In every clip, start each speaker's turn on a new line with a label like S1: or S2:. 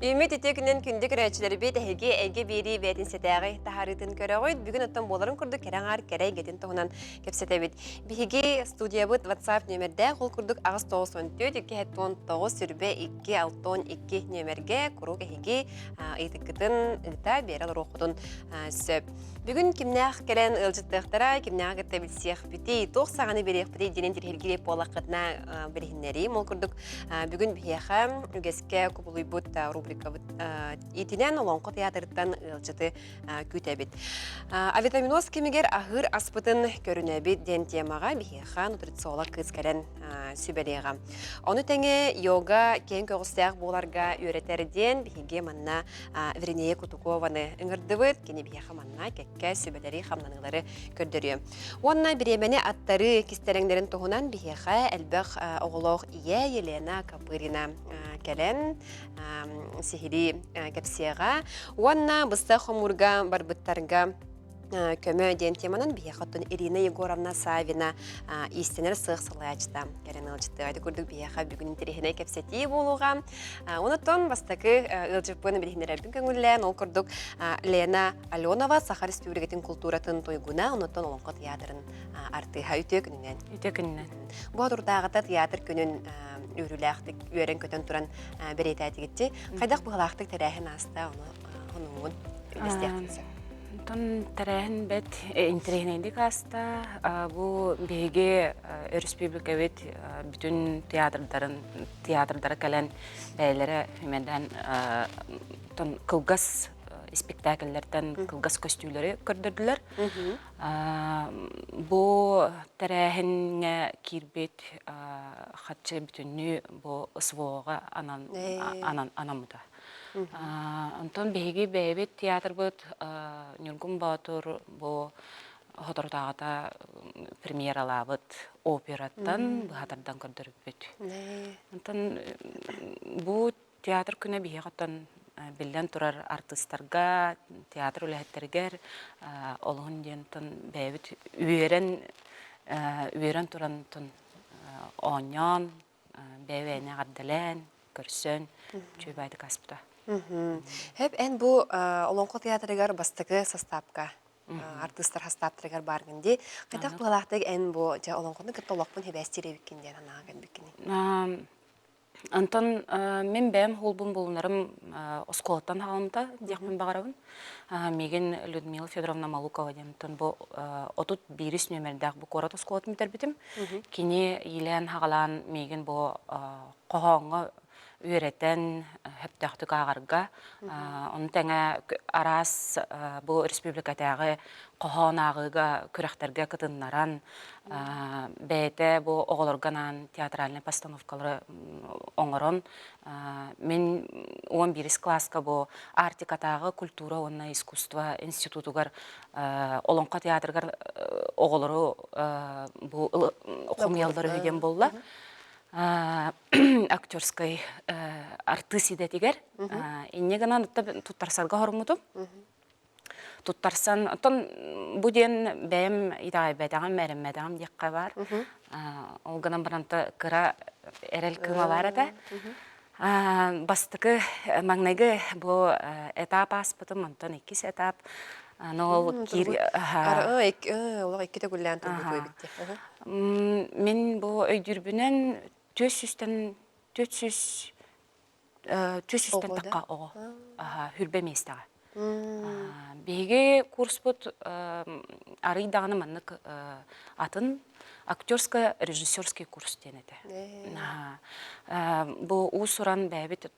S1: Ümit итекінен күндік рәчілері бейт әйге әйге бейрі бәйтін сетәғі тахарытын көрі қойд. Бүгін оттан боларын күрдік кәрәңар кәрәй гетін тұғынан кепсеті бейт. Бігі студия бұд WhatsApp нөмірді қол күрдік ағыз 914 219 сүрбе 262 нөмірге күрік әйге ұйтыққытын ұйта берел роқудын сөп. Бүгін кімнәқ кәлән ұлжыттықтара, кімнәқ ғытта білсеқ біті, тоқ сағаны береқ біті денен терхелгелеп болаққытына білігіннері. Мол күрдік бүгін бейеқа үгеске күбілуй бұд рубрика итинен олонқы театрыттан ұлжыты күтәбет. Авитаминоз кемегер ағыр аспытын көрінәбет ден темаға бейеқа нутрициолог кыз кәлән сүбәлеға. Оны тәңе йога кен көғістәқ боларға өретерден бейге манна Вернея Кутукованы үңірдівіт, кені бейеқа манна кәкке сүбәлері қамнанылары көрдірі. Онна біремені аттары кестереңдерін тұғынан бейеқа әлбәқ оғылоқ ие Елена Капырина кәлән сихири кәпсияға. Онна бұста қомырға барбыттарға көмө ден теманын бияқаттын Ирина Егоровна Савина истенер сықсылы ачта. Кәрін ұлжытты. Айды көрдік бияқа бүгін интерехіне кәпсеті болуға. Онытын бастақы ұлжыппын білігінерердің көңіллән. Ол көрдік Лена Аленова Сахар Республикатын культуратын тойгуна. Онытын олонқы театрын артыға үте күнінен.
S2: Үте күнінен.
S1: Бұл тұрдағыта театр күнін өріләқтік, өрен көтін тұран берейті әті кетті. Қайдақ бұғылақтық тәрәхін аста оның өстеқтіңсі?
S2: Тон тарахын бет интерегнейдик аста бу беге республика бет бүтүн театрдары калан бәйләре хүмәдән тон кылгас спектакльләрдән кылгас костюмлары көрдүрләр. Бу тарахынга кирбет хатчы бүтүнне бу ысвога анамуда. Антон беги бәйбет театр бұд нүргін батыр бұл хотырдағыда премьерала бұд операттан бұхатардан көрдіріп бет. Антон бұл театр күні бейі қаттан білден тұрар артистарға, театр үләттергер олығын ден бәйбет үйерен тұран оңян, бәйбәйіне ғаддалән, көрсен, чөйбайды каспыда.
S1: Хеп ән бұл олонқы театрыгар бастығы состапқа, артыстар хастаптырыгар барғынде. Қайдақ бұғалақтығы ән бұл олонқыны күтті олақпын хебәстері бүккенден анаған бүккені?
S2: Антон, мен бәм холбун болынарым осколаттан халымда дияқпен бағарабын. Меген Людмила Федоровна Малукова демтін бұл отут бирис нөмірдәқ бұл қорат осколатын бітер Кені елен хағалан меген бұл қоғаңы үйреттен хөптәқтік ағарға. Оны тәңі арас бұл республикатағы қоған ағыға күрәқтерге кытыннаран бәйті бұл оғылырғанан театральный постановкалары оңырын. Мен 11 класска бұл артикатағы культура, онна искусство институтугар олонқа театргар оғылыры бұл құмелдары өйден болла. Актерской артиси детигер. Иннегенан туттарсарга хормутум. Туттарсан, буден бәйім идағай бәдәғам, мәрім мәдәғам деққа бар. Олғанан баранты кыра әрел кыма бар әді. Бастықы маңнайғы бұл этап аспытым, онтан 2 этап. Олық
S1: еккеті күллән тұрбы бітті.
S2: Мен бұл өйдірбінен 400-тен таққа оғы хүрбе местаға. Беге курс бұд арыйдағаны маннық атын актерско-режиссерский курс денеді. Бұл ұсыран бәбет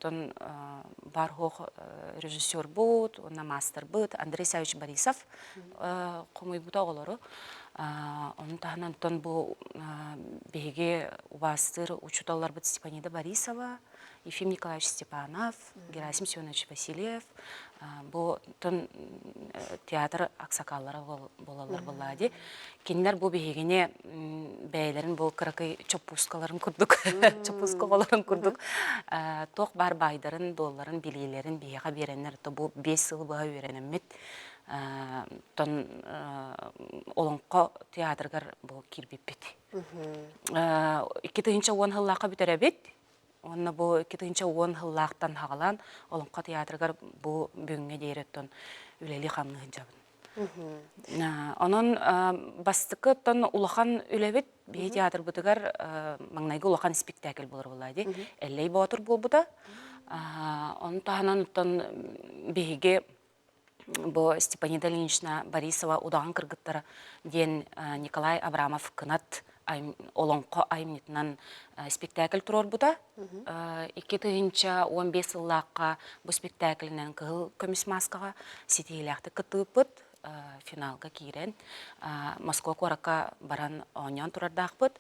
S2: бар хоқ режиссер бұд, онна мастер бұд, Андрей Савич Борисов қомой бұд оғылары. Onun tahanantон bu беге убастыр учуталар бит Степанида Борисова, Ефим Николаевич Степанов, Герасим Семенович Васильев, bu тон театр аксакаллары болалар боллади. Киндер bu бегене бәйләрен bu кыракай чопускаларын курдук, чопускаларын курдук. Тоқ бар байдарын, долларын, билейлерин бега береннер, то bu 5 ел буга өйрәнәммит. Тон олонқо театргар бұл кирбеппет. 2010 жыллаққа бүтерәбет, Онна бу 2010 хыллаактан хагалан олонко театргар бу бүгүнгө дейреттон үлели хаңны жабын. Онон бастыкы тон улахан үлебит бии театр бутыгар маңнайгы улахан спектакль болор булайды. Эллей боотур болбута. Он таханан тон биге бо Степанида Ильинична Борисова удаган кыргыттара ден Николай Абрамов кынат олонко аймнитнан спектакль турор бута. 2015 ыллаакка бу спектакльнен кыл көмүс маскага ситилякты кытыппыт. Финалга кирен Москва коракка баран онян турардакпыт.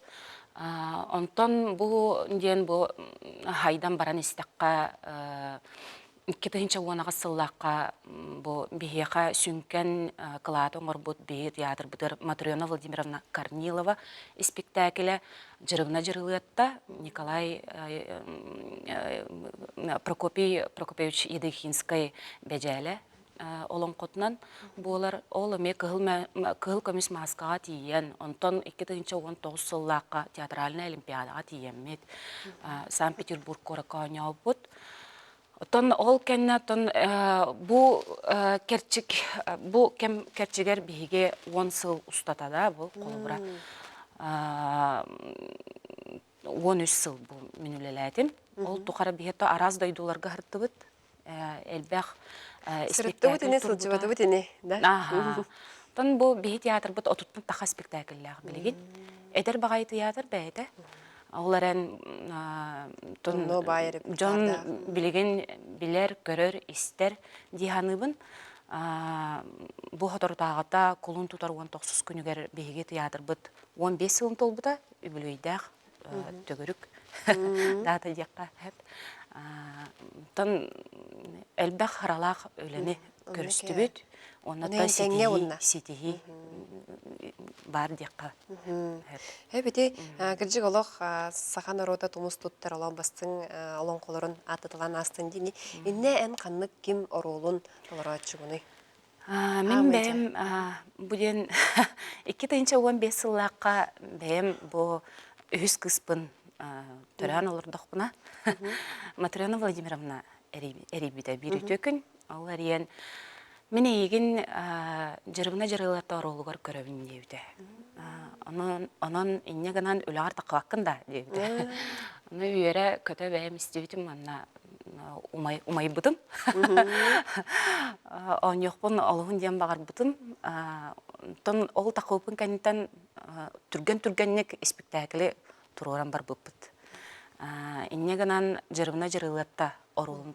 S2: Онтон бу ден бу хайдан баран истакка 2010 сыллакка бу бихека сүнкен кылааты оңорбут бии театр бутыр Матрена Владимировна Корнилова спектакле жырыгына жырылыатта Николай Прокопьевич Едыхинский бежеле олонкотнан болар ол эме кыл көмүс маскага тиен. Онтон 2019 сыллакка театральная олимпиадага тиеммит. Санкт-Петербург коракка оñaубут. Тон ол кенне тон бу керчигер биге 10 сыл устатада бу колбура. 13 сыл бу минүлелетим. Ол тухара бихетто араз дойдуларга хыртыбыт. Элбэх
S1: спектакль да?
S2: Тон бу бии театр бут отуттун таха спектакльлях билигин. Эдер багай театр бейте. Оларен Джон билеген билер көрөр истер диханыбын. Бу хотордагыта кулун тутар 19 күнүгер биге театр бут 15 сылын толбута үбүлөйдах төгөрүк дата жакка хеп. Тон элбэх харалах өлени көрүстүбүт. Оннан ситиги бар дияққа.
S1: Бети кыржык олох сахан орода тумус туттар олон бастың олон қолырын атытылан астын дейні. Инне ән қаннық ким оролун олара чугуны?
S2: Мен бәйім бұден 2015 сыллаққа бәйім бұл үхіс кыспын төрән олырдық бұна. Матрена Владимировна әребіді бір үтөкін. Ол әрен мен егін жырығына жырығыларда оролуғар көрөбін деуді. Онын инне ғанан өліғар тақываққын да деуді. Оны үйері көті бәйім істеуітім, умай бұдым. Он жоқпын олығын дем бағар бұдым. Ол тақуыпын кәнеттен түрген-түргеннек спектаклі тұрғыран бар бұппыд. Инне ғанан жырығына жырығыларда оролын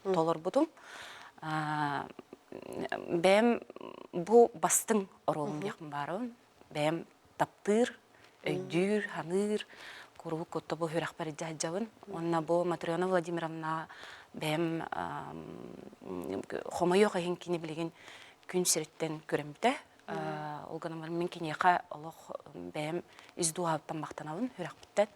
S2: толыр бұдым. Бәм бұ бастың оролым яқын барын. Бәм таптыр, өйдір, ханыр, көрі көтті бұ хүрәқ бәрі жайжабын. Онна бұ Матрена Владимировна бәм қомай оға ең кені білеген күн сіреттен көрімді. Олғанымар мен кенеға олық бәм ізду ауыттан мақтанауын хүрәқ біттен.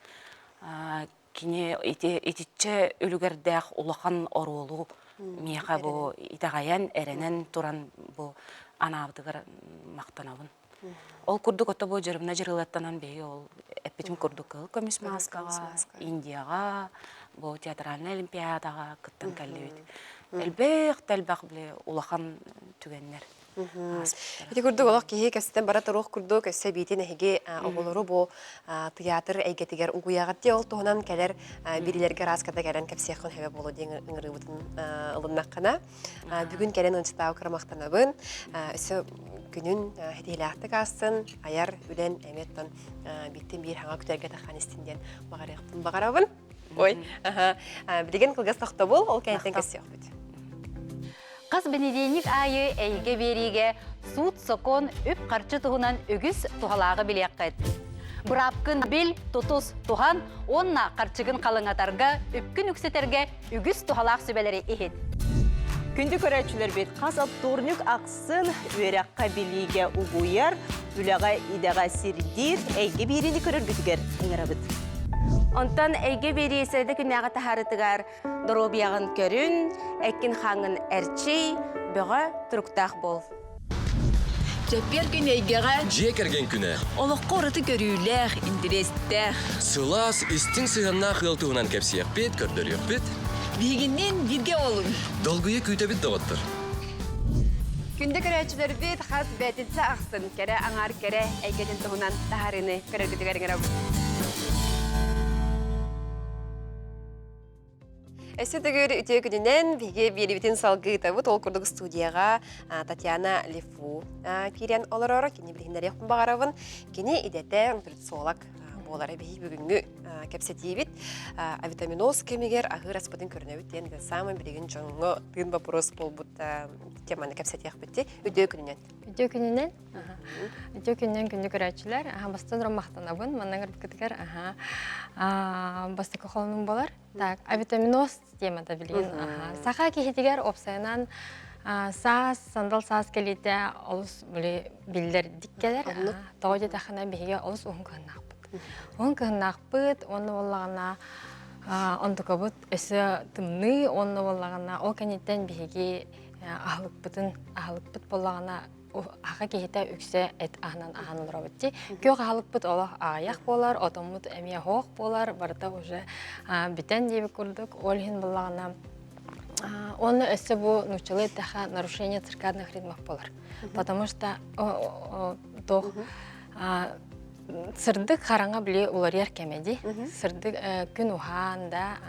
S2: Кене ететші өлігердәқ олақан оролу мияқа бұ итағаян әрінен тұран бұ анабдығыр мақтанауын. Ол күрдік отта бұ жырымна жырылаттанан бейі ол әппетім күрдік қыл көміс маскаға, Индияға, бұ театральный олимпиадаға күттін кәлі өйді. Әлбәқ біле улақан түгеннер.
S1: Эти күрдік олақ кейі кәсітен бара тұруқ күрдік өсі бейтін әйге оғылыры бұл театр әйгетігер ұңғияғатте ол тұғынан кәлер бірілерге раскада кәрін кәпсияқын әбе болу дейін ұңыры бұтын ұлыннаққана. Бүгін кәрін ұншытау қырамақтанабын. Өсі күнін әдейләқті қасын, аяр үлен әметтін бейттен бір хаңа күтерге таққан істінден бағарабын. Ой, білеген қылғас тоқты бол, ол кәйттен кәсияқ бұд.
S3: Қыз бенедейник айы әйге бериге суд сокон үп қарчы тұғынан үгіз тұғалағы білек қайд. Бұрапкын біл тұтыз тұған, онна қарчығын қалыңатарға үпкін үксетерге үгіз тұғалақ сөбелері ехет.
S4: Күнді көрәтшілер бет қаз аптурнық ақсын өрәққа біліге ұғуяр, үліға идаға сердир әйге беріні көрір бүтігер еңірабыд.
S5: Онтан әйге бері сәді күнәға тахарытығар дұробияғын көрін, әкін қаңын әрчей, бұға тұрықтақ бол.
S6: Жаппер күн эйгеға
S7: Жекерген күні.
S6: олыққа ораты көрүлер, интерестер.
S7: Сылас истин сыгынна хылтуынан кепсиек бет, көрдөрүк бет.
S6: Бигиннен бирге олun.
S7: Долгуя күйтебит доғыттыр.
S1: Күнді көрәчілер бит қаз бәтінсі ақсын, кәрі аңар кәрі әйгеден тұғынан тахарыны көрергідігеріңер ау. Әсі түгір үтеу күнінен біге беребетін салғы табыт ол күрдік студияға Татьяна Лифу керен олар ора, кені білгендер еқпін бағаравын, кені идеті нутрициолог болары бейі бүгінгі кәпсетейбіт. Авитаминоз кемегер ағыр аспадың көрінәуіт ден самын білген жоңғы тыын вопрос бол бұд теманы кәпсетейік бітті үтеу күнінен.
S8: Үтеу күнінен күнді көрәтшілер. Бастан ромақтанабын, маннағыр бүкітігер басты қоқолының болар. Так, авитаминоз темада білген. Сақа кейтігер опсайынан саас, сандал саас келейді олыс білдер диккелер. Тоғыды тақына бейге олыс оғын кығынақ бұд. Оғын кығынақ бұд, оны олағына ондықы бұд өсі тымны, оны олағына ол кәнеттен бейге ағылық бұд болағына аға кейті үксе әт ағынан ағанылыра бұдді. Көк ағылық бұд олақ ағаяқ болар, отомыд әмия хоқ болар, барда уже бітен дейбі көрдік, олғын болағына оны өсі бұл нұчылы таға нарушение циркадных ритмов болар. Потому что сырдық қараңа біле олар кәмеді. Сырдық күн ұған да,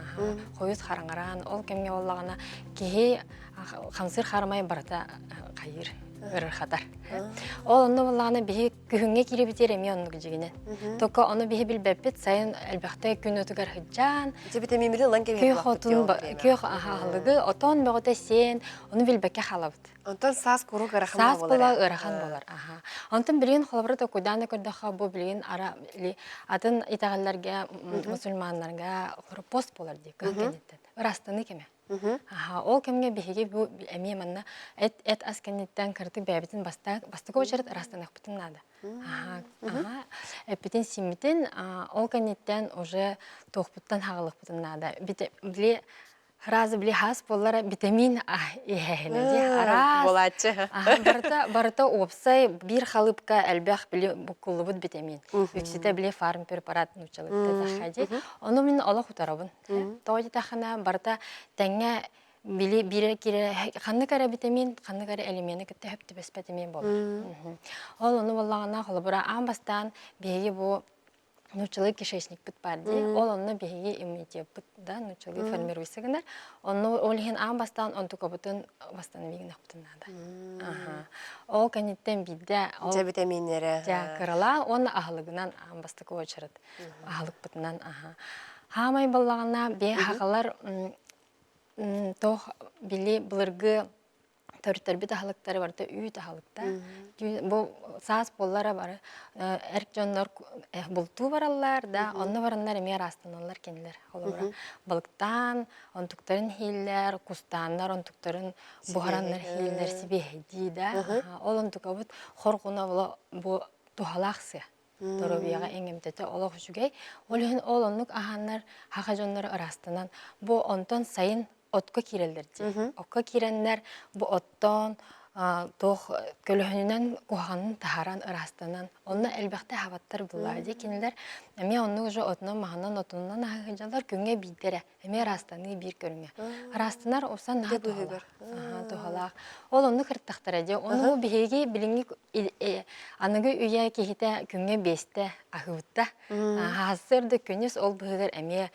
S8: қойыз қараңаран, ол кәмге олағына кейі қамсыр қарамай барда қайыр. Ырырхатар. Ол оны болағына бейі күхінге кері бітер әме оны күжігінен. Тоққа оны бейі білбәппет сайын әлбәқті күн өтігер хүджан. Күйі ағалығы, отон бәғыта сен, оны білбәкке қалабыд.
S1: Онтан саас көрі ғырахан
S8: Саас бола ырахан болар. Онтан білген қолабыры да көйданы көрдіға бұл білген атын итағаларға, мұсылманларға пост болар дейік. Ырастаны кеме. Ол кемге бейге бұл әме манна әт асканеттен кірді бәбетін бастығы өчерет ырастаны құпытын нады. Әппетін симметін ол кәнеттен уже тоқпыттан хағылық бұтын нады. Біле Разы біле хас болара витамин ехенеде
S1: Болатчы.
S8: Барыта опсай бір халыпка әлбәқ біле бұқылыбыд витамин. Үксіте біле фарм препарат нұчылықты тақади. Оны мен олақ ұтарабын. Тоғыды тақына барыта тәңе біле бірі кере қанны кәрі витамин, қанны кәрі элемені күтті хөпті бәс витамин болар. Ол оны болағына қолыбыра аңбастан бейге бұл нучылы кишечник бит барды. Ол онны беге иммунитет бит да, нучылы формируется генер. Онны олхин амбастан онтука бутын восстановление нада. Ол канеттен бидде ол
S1: витаминнері.
S8: Ja кырала, он ахлыгынан амбастык очырат. Ахлык битнан Хамай баллагана бе хагалар тох били булыргы төртөрбүт ахлыктары барда үй ахлыкта. Бу саас боллара бар. Эркжоннор булту баралар да, онны бараннар эме растаналар кенилер. Олора балыктан, онтуктарын хиллер, кустаннар, онтуктарын бухараннар хиллер сибеди да. Ол онтукабыт хоргуна бу тухалаксы. Торобияга эңемтете олох жүгей. Ол оннук аханнар хакажоннор арастынан бу онтон сайын отко кирелдерди. Отко киреннер бу оттон тох көлөһүнүнөн куханын тахаран ырастанан онна элбекте хабаттар булады кинилер эме онну уже отно маханан отунан хажалар күнгө бидере эме растаны бир көрүнгө растанар осан тухалак ол онну кырттактар же ону биһиги билинги аныгы үйе кихите күнгө бесте ахыбытта хасырды күнүс ол быгыр эме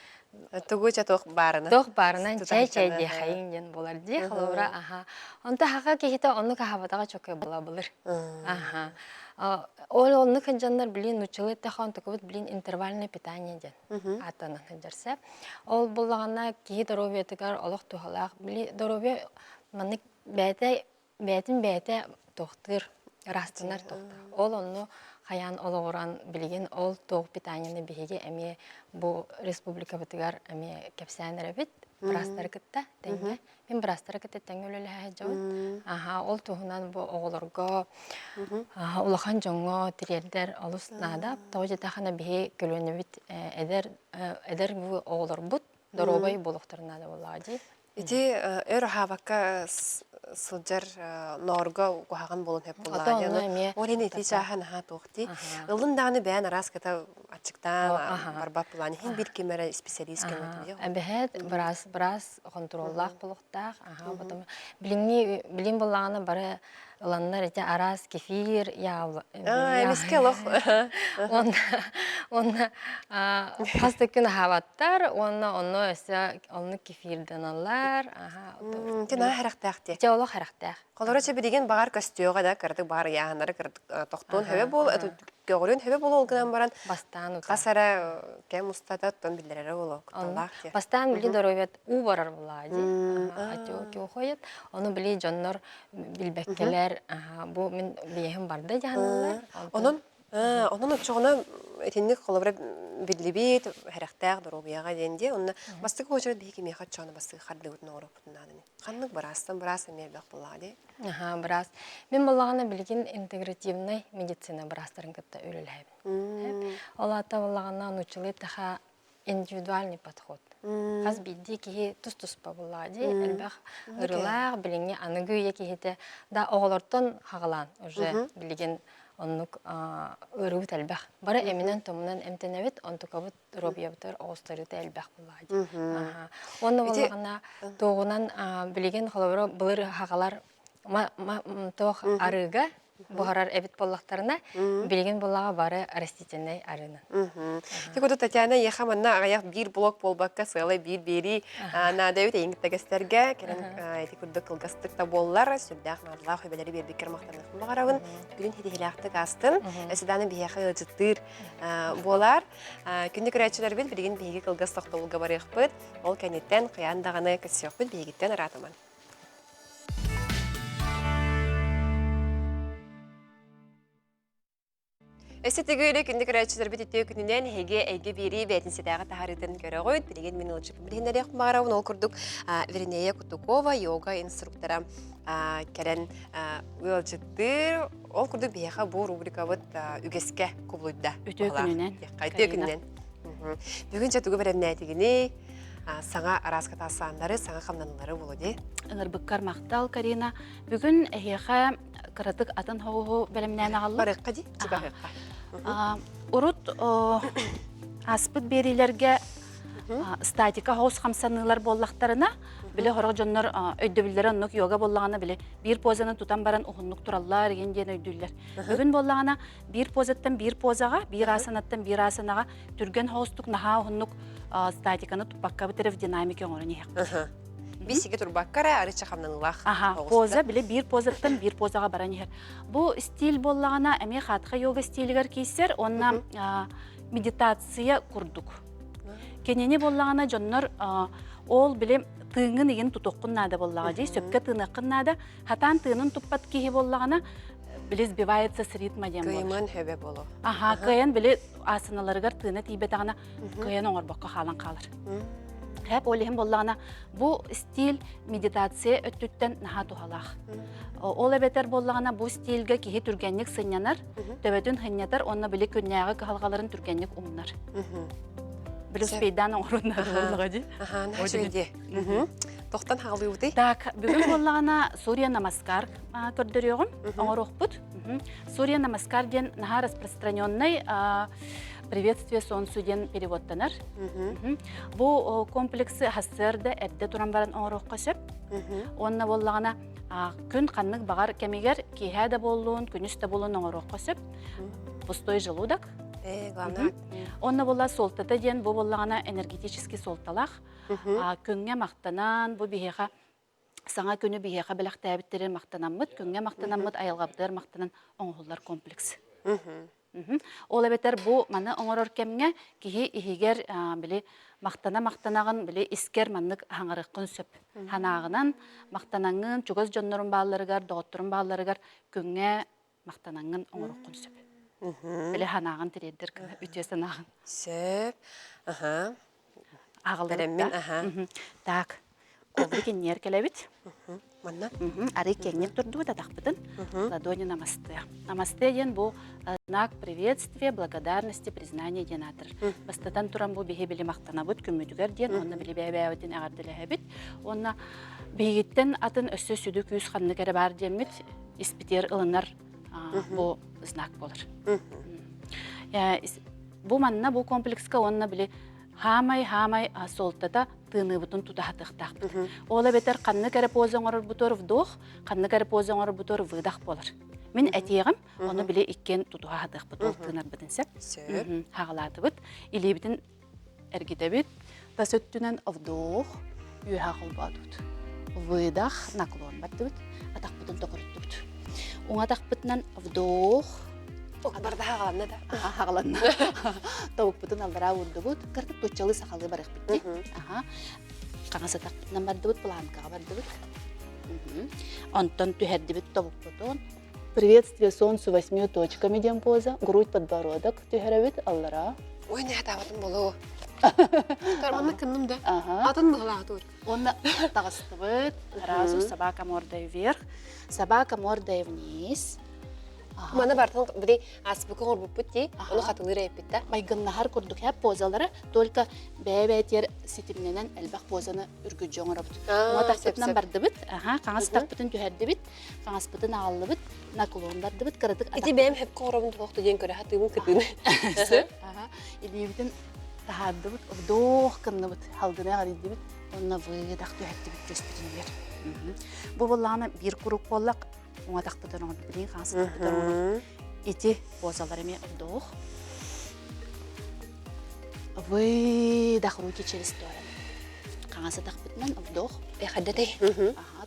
S1: Тугуча тох барына.
S8: Тох барынан чай де хайын ден болар ди халора Онта хака кехите онну кахабатага чокой бола булыр. Ол онну канжандар билин нучылы тахан такыбыт билин интервальное питание ден. Атанан ханжарса. Ол буллагана кихи доробиятыгар олох тухалак били доробия манык бәтин тохтыр растанар тохта. Ол онну Хаян олоран билген ол тоқ питанияны биһиге эме бу республика битигар эме кепсәнәре бит брастар кытта тәңгә мен брастар кытта тәңгә өлеле хаҗа ол туһунан бу оглорга улахан жоңго тирелдер алуснада тоҗа тахана биһи көлөнө бит эдер бу оглор бут доробай болуктарына да булади
S1: Ити өр хавакка сылжар норга кухаган болун хеп
S8: Ата онна
S1: булла.
S8: эме
S1: Орен ити
S8: тапта.
S1: чахан ха тухти.
S8: Аха.
S1: Ылын даны бән арас ката
S8: О,
S1: ачыктан
S8: аха.
S1: барбап булан. Хин бир кемере специалист кеме.
S8: Әбәһәт брас контроллах булуктах. Потом билин буллаганы бары ыланнар эте арас кефир яв.
S1: Эмиске лох.
S8: Он хастыкын хаваттар, онно өсө онны кефирден алар.
S1: Тина характахти.
S8: Те олох характах.
S1: Колороча бидеген багар костюга да кырдык бар яһанары кырдык тохтон хебе бол, гөгөрүн хебе бол олгынан баран.
S8: Бастан ута.
S1: Касара кем устата тон билдерер боло.
S8: Бастан били доровет у барар булади. Атё ки хоят. Оны били жоннор билбеккелер. Бу мен биһим барда жаһаннар.
S1: Онун учугуна этинник колобра бидлибит характах доробияга денде. Онна бастык очор биһиги меха чаны бастык хардыбытын оропутунадыны. Каннык барастан мербек булади.
S8: Брас. Мен боллаганы билген интегративный медицина брастарын кытта өлөлөйбүн. Олата боллаганы анучылы таха индивидуальный подход. Каз бидди ки тус па булади, элбах ырылар билинге аныгы кихите да оголортон хагалан уже билген оннук өрүт элбах. Бара эминен томунан эмтенебит онтукабыт робиябытыр остарыты элбах булади. Онны боллагана тогунан билген холобро былыр хагалар тох арыга бухарар эбит боллактарына билген боллага бары растительный арына.
S1: Тик оду Татьяна яхаманна аяк бир блок болбакка сылай бир бери надавит эңтегестерге керен эти курдык кылгастык та боллар сүрдах нарла хөбелери бир бикер мактанып багарабын бүгүн хидилактык астын эсиданы бияхы ылжыттыр болар күндүк рәчелер бит билген биги кылгастык толга барыхпыт ол кенеттен кыяндаганы кесөкпүт бигиттен аратыман. Эсетегейлі күндік рәтшілер бітеттеу күнінен хеге әйге бері бәтінседағы тахарытын көрі қойд. Білеген мен ұлчып білгендерек мағарауын ол күрдік Вернея Кутукова, йога инструктора кәрін ұлчыттыр. Ол күрдік бейеға бұл рубрика бұд үгеске көбілуйда.
S2: Өте күнінен.
S1: Өте күнінен. Бүгін жәтігі бәрін әтігіне саңа арасқа тасандары, саңа қамданылары болуды.
S2: Ыңырбыққар мақтал, Карина. Бүгін әйеға кыратык атын хоу белемнән алып.
S1: Барыққа ди? Жибақыққа.
S2: Урут аспыт берилерге статика хоус хамсанылар боллақтарына биле хорог жоннор өйдөбүллер оннук йога боллагана биле бир позаны тутан баран ухуннук тураллар деген ден өйдүллер. Бүгүн боллагана бир позаттан бир позага, бир асанаттан бир асанага түрген хоустук наха ухуннук статиканы тупакка битерев динамика оңорун як.
S1: Бисиге турбаккара арыча хамнанылах.
S2: Поза биле бир позаттан бир позага баран яр. Бу стиль боллагана эме хатха йога стилигер кейсер, онна медитация курдук. Кенени боллагана жоннор ол биле тыыңын иген тутоккун нада боллага жей, сөпкө тыынаккын нада, хатан тыынын туппат кихи боллагана биле сбивается с ритма дем болар.
S1: Кыйман хөбе болу.
S2: Кыян биле асыналарыгар тыына тийбетагана кыян оңорбакка халан калыр. Хәп олихим боллагана бу стиль медитация өттүттен наха тухалах. Ол эбетер боллагана бу стильге кихи түргенник сынянар, төбөтүн хыннятар, онна биле күннәгы калгаларын түргенник умнар. Билес пейдан оңорундар боллага ди.
S1: Нәшөйде. Тоқтан халы үді?
S2: Так, бүгін боллагана Сурья Намаскар көрдөрөөгүн, оңорохпут. Сурья Намаскар ден наха распространенный приветствие солнцу ден переводтанар. Бу комплексы хассырды әрді туран баран оңорохқа сөп. Онна боллагана күн қаннык бағар кемегер кейхәді болуын, күнүсті болуын оңорохқа сөп. Пустой желудок. Онна болла солтата ден бу боллагана энергетический солталах. Күнгө мактанан бу бихега саңа күнү бихега белактабиттер мактанаммыт, күнгө мактанаммыт, айылгаптыр мактанан оңголлар комплекс. Ол эбетер бу маны оңорор кемге кихи ихигер биле мактанаган биле искер маннык хаңарыккын сөп. Ханагынан мактанаңын чугаз жоннорун бааларыгар, доотторун бааларыгар күнгө мактанаңын оңороккун сөп. Биле ханагын тиреддер үтөсөнагын.
S1: Сөп.
S2: Ағылып. Так, қолды кеннер келебіт.
S1: Манна.
S2: Ары кеңнек турду атақпытын. Ладони намасте. Намасте ден бұл знак приветствия, благодарности, признания денатыр. Бастатан туран бұл беге білі мақтана бұд, күммүдігер ден, онна білі бәйбәйбәтін ағардылы әбіт. Онна бейгеттен атын өссі сүді күйіс қанны кәрі бар демет, испитер ылынар бұл знак болыр. Бұл манна, бұл комплексқа онна білі хамай солтата тыны бутун тутахтыктак. Ола бетер канны кәре позоңор бутор вдох, канны кәре позоңор бутор выдах болар. Мен әтегім, оны біле иккен тутахтык бутол тынар битинсеп. Хагалаты бит, или битин эргите бит. Та сөттүнен вдох, юхагыл бадут. Выдах наклон бат бит, атак бутун токурут бит. Уңа так битнен вдох,
S1: Барда хагаланна да.
S2: хагаланна. Тавук бутун алдара урду бут, кыртып тучалы сахалы барык битти. Қаңасы тақпытынан барды бұд, планкаға барды бұд. Онтон түхерді бұд табық бұтын. Приветствие солнцу 8 точками дем поза, грудь, подбородок, түхері бұд, аллара.
S1: Ой, не хатабатын болу. Тарманна кынным да. Атын бұғыла атур.
S2: Онна тағысты бұд, сразу собака мордой вверх, собака мордой вниз.
S1: Мана бартын бұдай аспықы ғор бұп бұтти, оны қатылыр әйпетті.
S2: Майгыннахар күрдік әп позалары, только бәйбәйтер сетімненен әлбәқ позаны үргіт жоңыра бұд. Оңа тақпытынан барды бұд, қаңасы тақпытын түхәрді бұд, қаңасы бұтын ағылы бұд, наклон барды бұд, қырдық
S1: Ити бәйім хеп қоғырабын тұқты ден көрі, хатығын кітіні.
S2: Или бұтын тағарды бұд, ұвдоқ кынны бұд, халдына ғарайды бұд, онына выдақ түхәрді бұд, төспітін бер. Бұл болағына бір күрік болақ, оңа тақпытын оңа білейін, қаңасы тақпытын оңа. Ити позаларыме ұвдоқ. Выдақ руки через сторону. Қаңасы тақпытынан ұвдоқ.
S1: Қаддатай.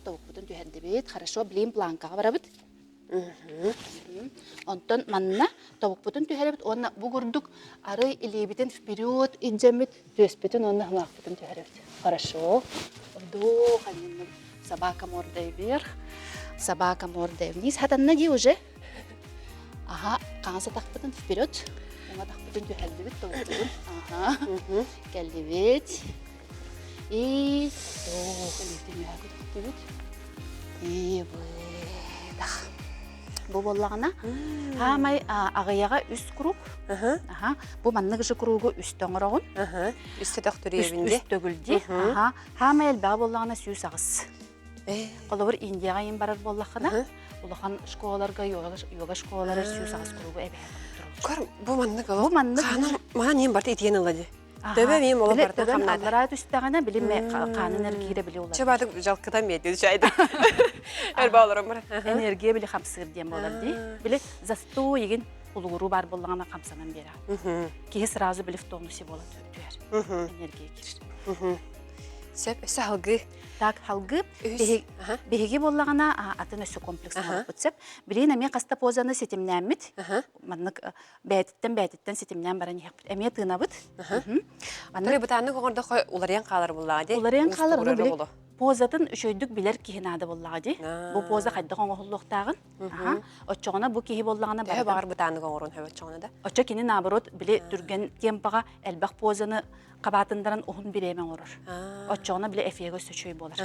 S2: Тауық бұтын түхәрді бет, хорошо, білейін планкаға бара бұд. Онтон манна тауық бұтын түхәрі бұд, онна бұғырдық ары илебітін вперед инжемет, төспетін онна хымақ бұтын түхәрі бұд. Хорошо. Ұвдоқ, аннен собака мордой вверх, собака мордой вниз. Хатанна ди уже. Қаңасы тақпытын вперед. Оңа тақпытын түхәрді бұд, тауық бұтын. Кәлді бет. И тауық илебітін үйәгі тақпы бұд. И выдақ. Бұл болағына хамай ағаяға үс күрік. Бұл маннығы жы күрігі үстің ұрағын.
S1: Үсті тақтыры ебінде.
S2: Үст төгілді. Хамай әлбәға болағына сүйіс ағыз. Қолы бір Индияға ең барар болақына. Олақан школаларға, йога школалары сүйіс ағыз күрігі әбәйі.
S1: Көр, бұл маннығы
S2: Бұл маннығы.
S1: Мана нем барды етеген ұлады. Төбе мен олы барды қамнады.
S2: Аллара түстіғана білім қанын әргейді білі олады.
S1: Чабады жалқыдан бейді жайды. Әрбі оларым бар.
S2: Энергия білі қамсығыр дем болар дей. Білі засто еген ұлғыру бар болағына қамсанан бері. Кейі сразу білі в тонусе болады түер. Энергия керір.
S1: Сөп, өсі халғы.
S2: Так, халғы беге болағына атын өсі комплекс болып бұтсып. Білейін әме қаста позаны сетімнен мүт. Маннық бәйттен сетімнен баран еқ бұт. Әме тына бұт.
S1: Тұры бұтаны қоғырда оларен қалар болағады.
S2: Оларен қалар бұл позатын үшөйдік білер кейінады болағады. Бұл поза қайдық оңғылықтағын. Отчоғына бұл кейі болағына
S1: барды. Бағар бұтаны қоғырын хөй отчоғына да.
S2: Отчо кені наоборот біле түрген темпаға әлбәқ позаны қабатындаран оғын беремен ұрыр. Отчоғына біле әфиегі сөчөй болар.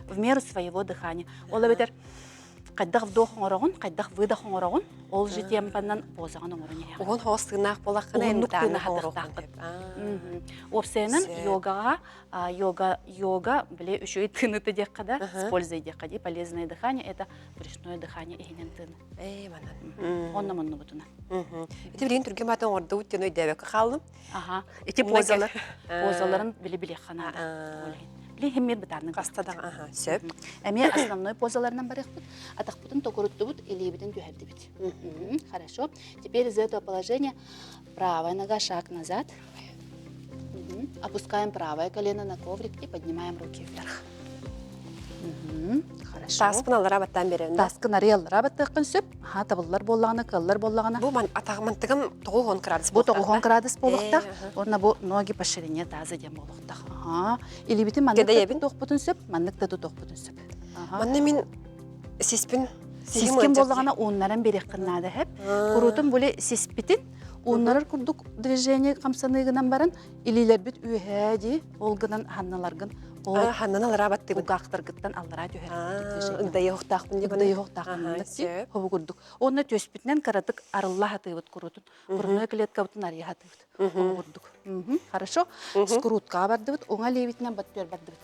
S2: В меру своего дыхания. Ола бетер қайдақ вдох оңырағын, қайдақ выдақ оңырағын, ол жы темпаннан позаған оңырын ең.
S1: Оғын хоғыз тығынақ болаққына
S2: Оғындық тығынақ адықтақын. Опсайынан йога біле үшөй тыны тыдек қада, с пользой дек қади, полезное дыхание, это брюшное дыхание егенен тыны. Онна мұнны бұтына.
S1: Эти білейін түрген батын орды өттен өйдәбек қалым.
S2: Эти позаларын біле-біле қанады. Біле хеммер бұтарының
S1: Қастадан, сөп.
S2: Әме основной позаларынан барық бұд, атақ бұтын токурутты бұд, елебітін түйерді бұд. Хорошо. Теперь из этого положения правая нога шаг назад. Опускаем правое колено на коврик и поднимаем руки вверх. Хорошо.
S1: Таспын алыра баттан беремін.
S2: Таскын ареллара баттықын сөп. Табылар болағына, кыллар болағына.
S1: Бұл атағымантығым 9 градус
S2: Бұл
S1: болықтақ.
S2: 9 градус болықтақ. Орна бұл ноги по ширине тазы дем болықтақ. Или бітін маннықта тоқ бұтын сөп, маннықта тоқ бұтын сөп.
S1: Манна мен сеспін.
S2: Сескен болағына оңнарын берек қыннады әп. Құрутын бөлі сеспітін. Онлар күрдік движение қамсанығынан барын, илилер біт үйәді, олғынан ханналарғын
S1: Ханнан алыра баттыбыт.
S3: Угақтыргыттан аллара түйер.
S1: Ыгдайы хоқтақпын деп.
S3: Угдайы хоқтақпын
S1: сөп.
S3: Хобу курдук. Онна төспүтнен каратык арылла хатыбыт курутун. Грудной клетка бутун ария хатыбыт. Хобу курдук. Хорошо. Скрутка бардыбыт. Оңа лебитнен баттыр бардыбыт.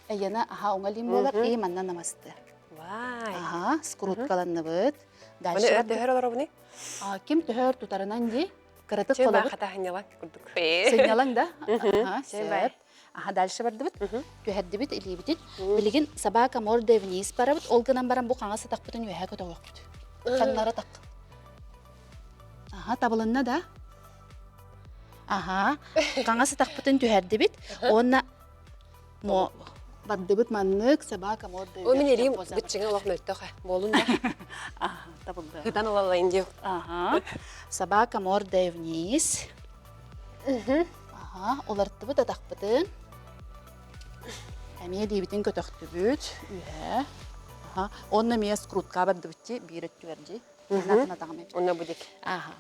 S3: Эйена аха оңа лим болар. Эй манна намасты.
S1: Вай.
S3: Аха, скруткаланныбыт.
S1: Оны
S3: Дальше
S1: өттөхөр олар бұны?
S3: ким төһөр тутарынан ди каратык
S1: Чөй
S3: колобыт.
S1: бақата ханялан күрдік.
S3: Сыйналаң да. Аха,
S1: Сыйбай.
S3: сөп. Аха, дальше бардыбыт. Төһәрдибит, илибитит. Билигин собака мордой вниз барабыт. Олгынан баран бу каңа сатакпытын үһә көтөгөкпүт. Каннары так. Аха, табылынна да. Аха, каңа сатакпытын төһәрдибит. Онна мо бардыбыт маннык собака мордой.
S1: О, мен елейім бүтчіңе олақ мөттіға. Болын да.
S3: Аха, табылды.
S1: Хыдан олалайын деу.
S3: Ага. Собака мордой вниз. Ага. Олартыбыт атақпытын. Әме дейбітін көтөқтүбүт. Үе. Ага. Онна мия скрутка бардыбытти. Бирет түверди. Нақына тағамайбыт.
S1: Онна будек.
S3: Ага.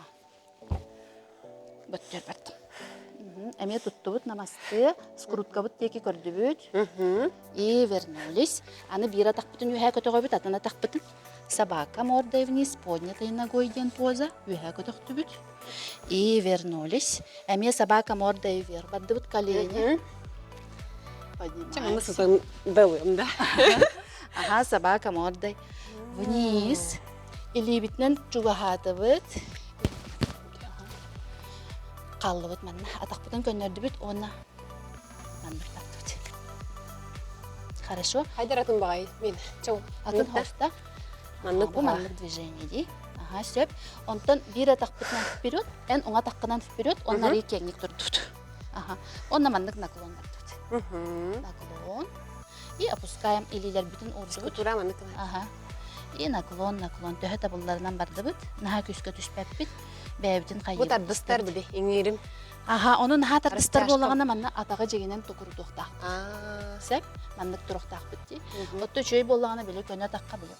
S3: Бүттер бардым. Әме туттубут намасты. Скрутка бұт теки көрдүбүт. И вернулись. Аны бир атақпытын үе көтөгөбүт. Атына атақпытын. Собака мордой вниз, поднятой ногой ден поза, үһә көтөктүбүт. И вернулись. Әме собака мордой вверх, бардыбыт колени.
S1: Чаңны
S3: Поднимаемся.
S1: сызын дылым да.
S3: Ага, собака мордой вниз. Илибитнен чугахатыбыт. Қаллыбыт манна. Атақпытын көннөрдүбүт, оны манныр тартыбыт. Хорошо.
S1: Хайдар атын бағай. Мен. Чоң.
S3: Атын хоста.
S1: Маннык
S3: Бу
S1: баға.
S3: маннык движение ди. Ага, сөп. Онтан бир атақпытынан вперед, эн оңа таққынан вперед, оннар кеңник турдут. Ага. Онна маннык наклон бардут. Наклон. И опускаем илилер бүтүн урдубут.
S1: Тура маннык.
S3: Ага. И наклон. Төһө табылларынан бардыбыт. Наха күскө түшпәппит. Бәбитин
S1: Бұ
S3: кайып.
S1: тардыстар біде. Еңерім.
S3: Ага, оны наха тардыстар
S1: Растяжкам.
S3: болғана манна атага жегенен тукурдуктак. Сәп, маннык туруктак битти. Отто чөй болғана биле көнө такка биле.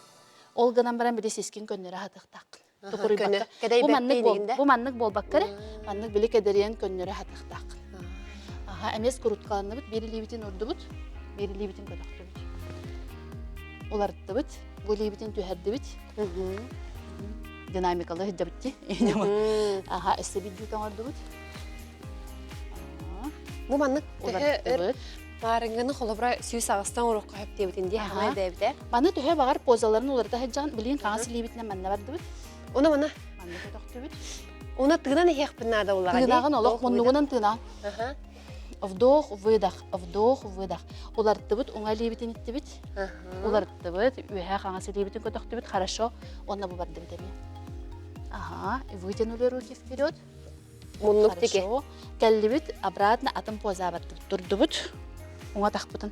S3: Олганан баран биде сескин көннөрө хатыктак. Тукуруй
S1: көнө.
S3: бакка.
S1: Кәдәй бәппей дегенде.
S3: Бу маннык болбаккары. Маннык биле кедериен көннөрө хатыктак. Ага, эмес куруткаланы бит, бери либитин урдубут, бери либитин көтөктүбүт. Олардыбыт, бу либитин түһәрдибит. Динамикалы хыджабытти. Ага, эсебит дутан урдубут.
S1: Бұ маннык.
S3: Олардыбыт.
S1: Марыңғыны қолыбыра сүйіс ағыстан ұрыққа хөп дебітінде хамай дәбіде.
S3: Маны түһө багар позаларын уларда хаджан билин каңасы либитинен манна бардыбыт.
S1: Оны мана.
S3: Манны көтөктүбүт.
S1: Оны тыгынан ehпінна да олаға.
S3: Тыгынагын олох муннугунан тыгынан. Вдох, выдох, вдох, выдох. Улардыбыт, оңа либитин иттибит. Улардыбыт, үһә каңасы либитин көтөктүбүт. Хорошо. Онна бу бардыбыт эми. Ага, вытянули руки вперед.
S1: Муннук теке.
S3: Хорошо. Келлибит, обратно атын поза бардыбыт. Турдубут. Оңа тақпытын.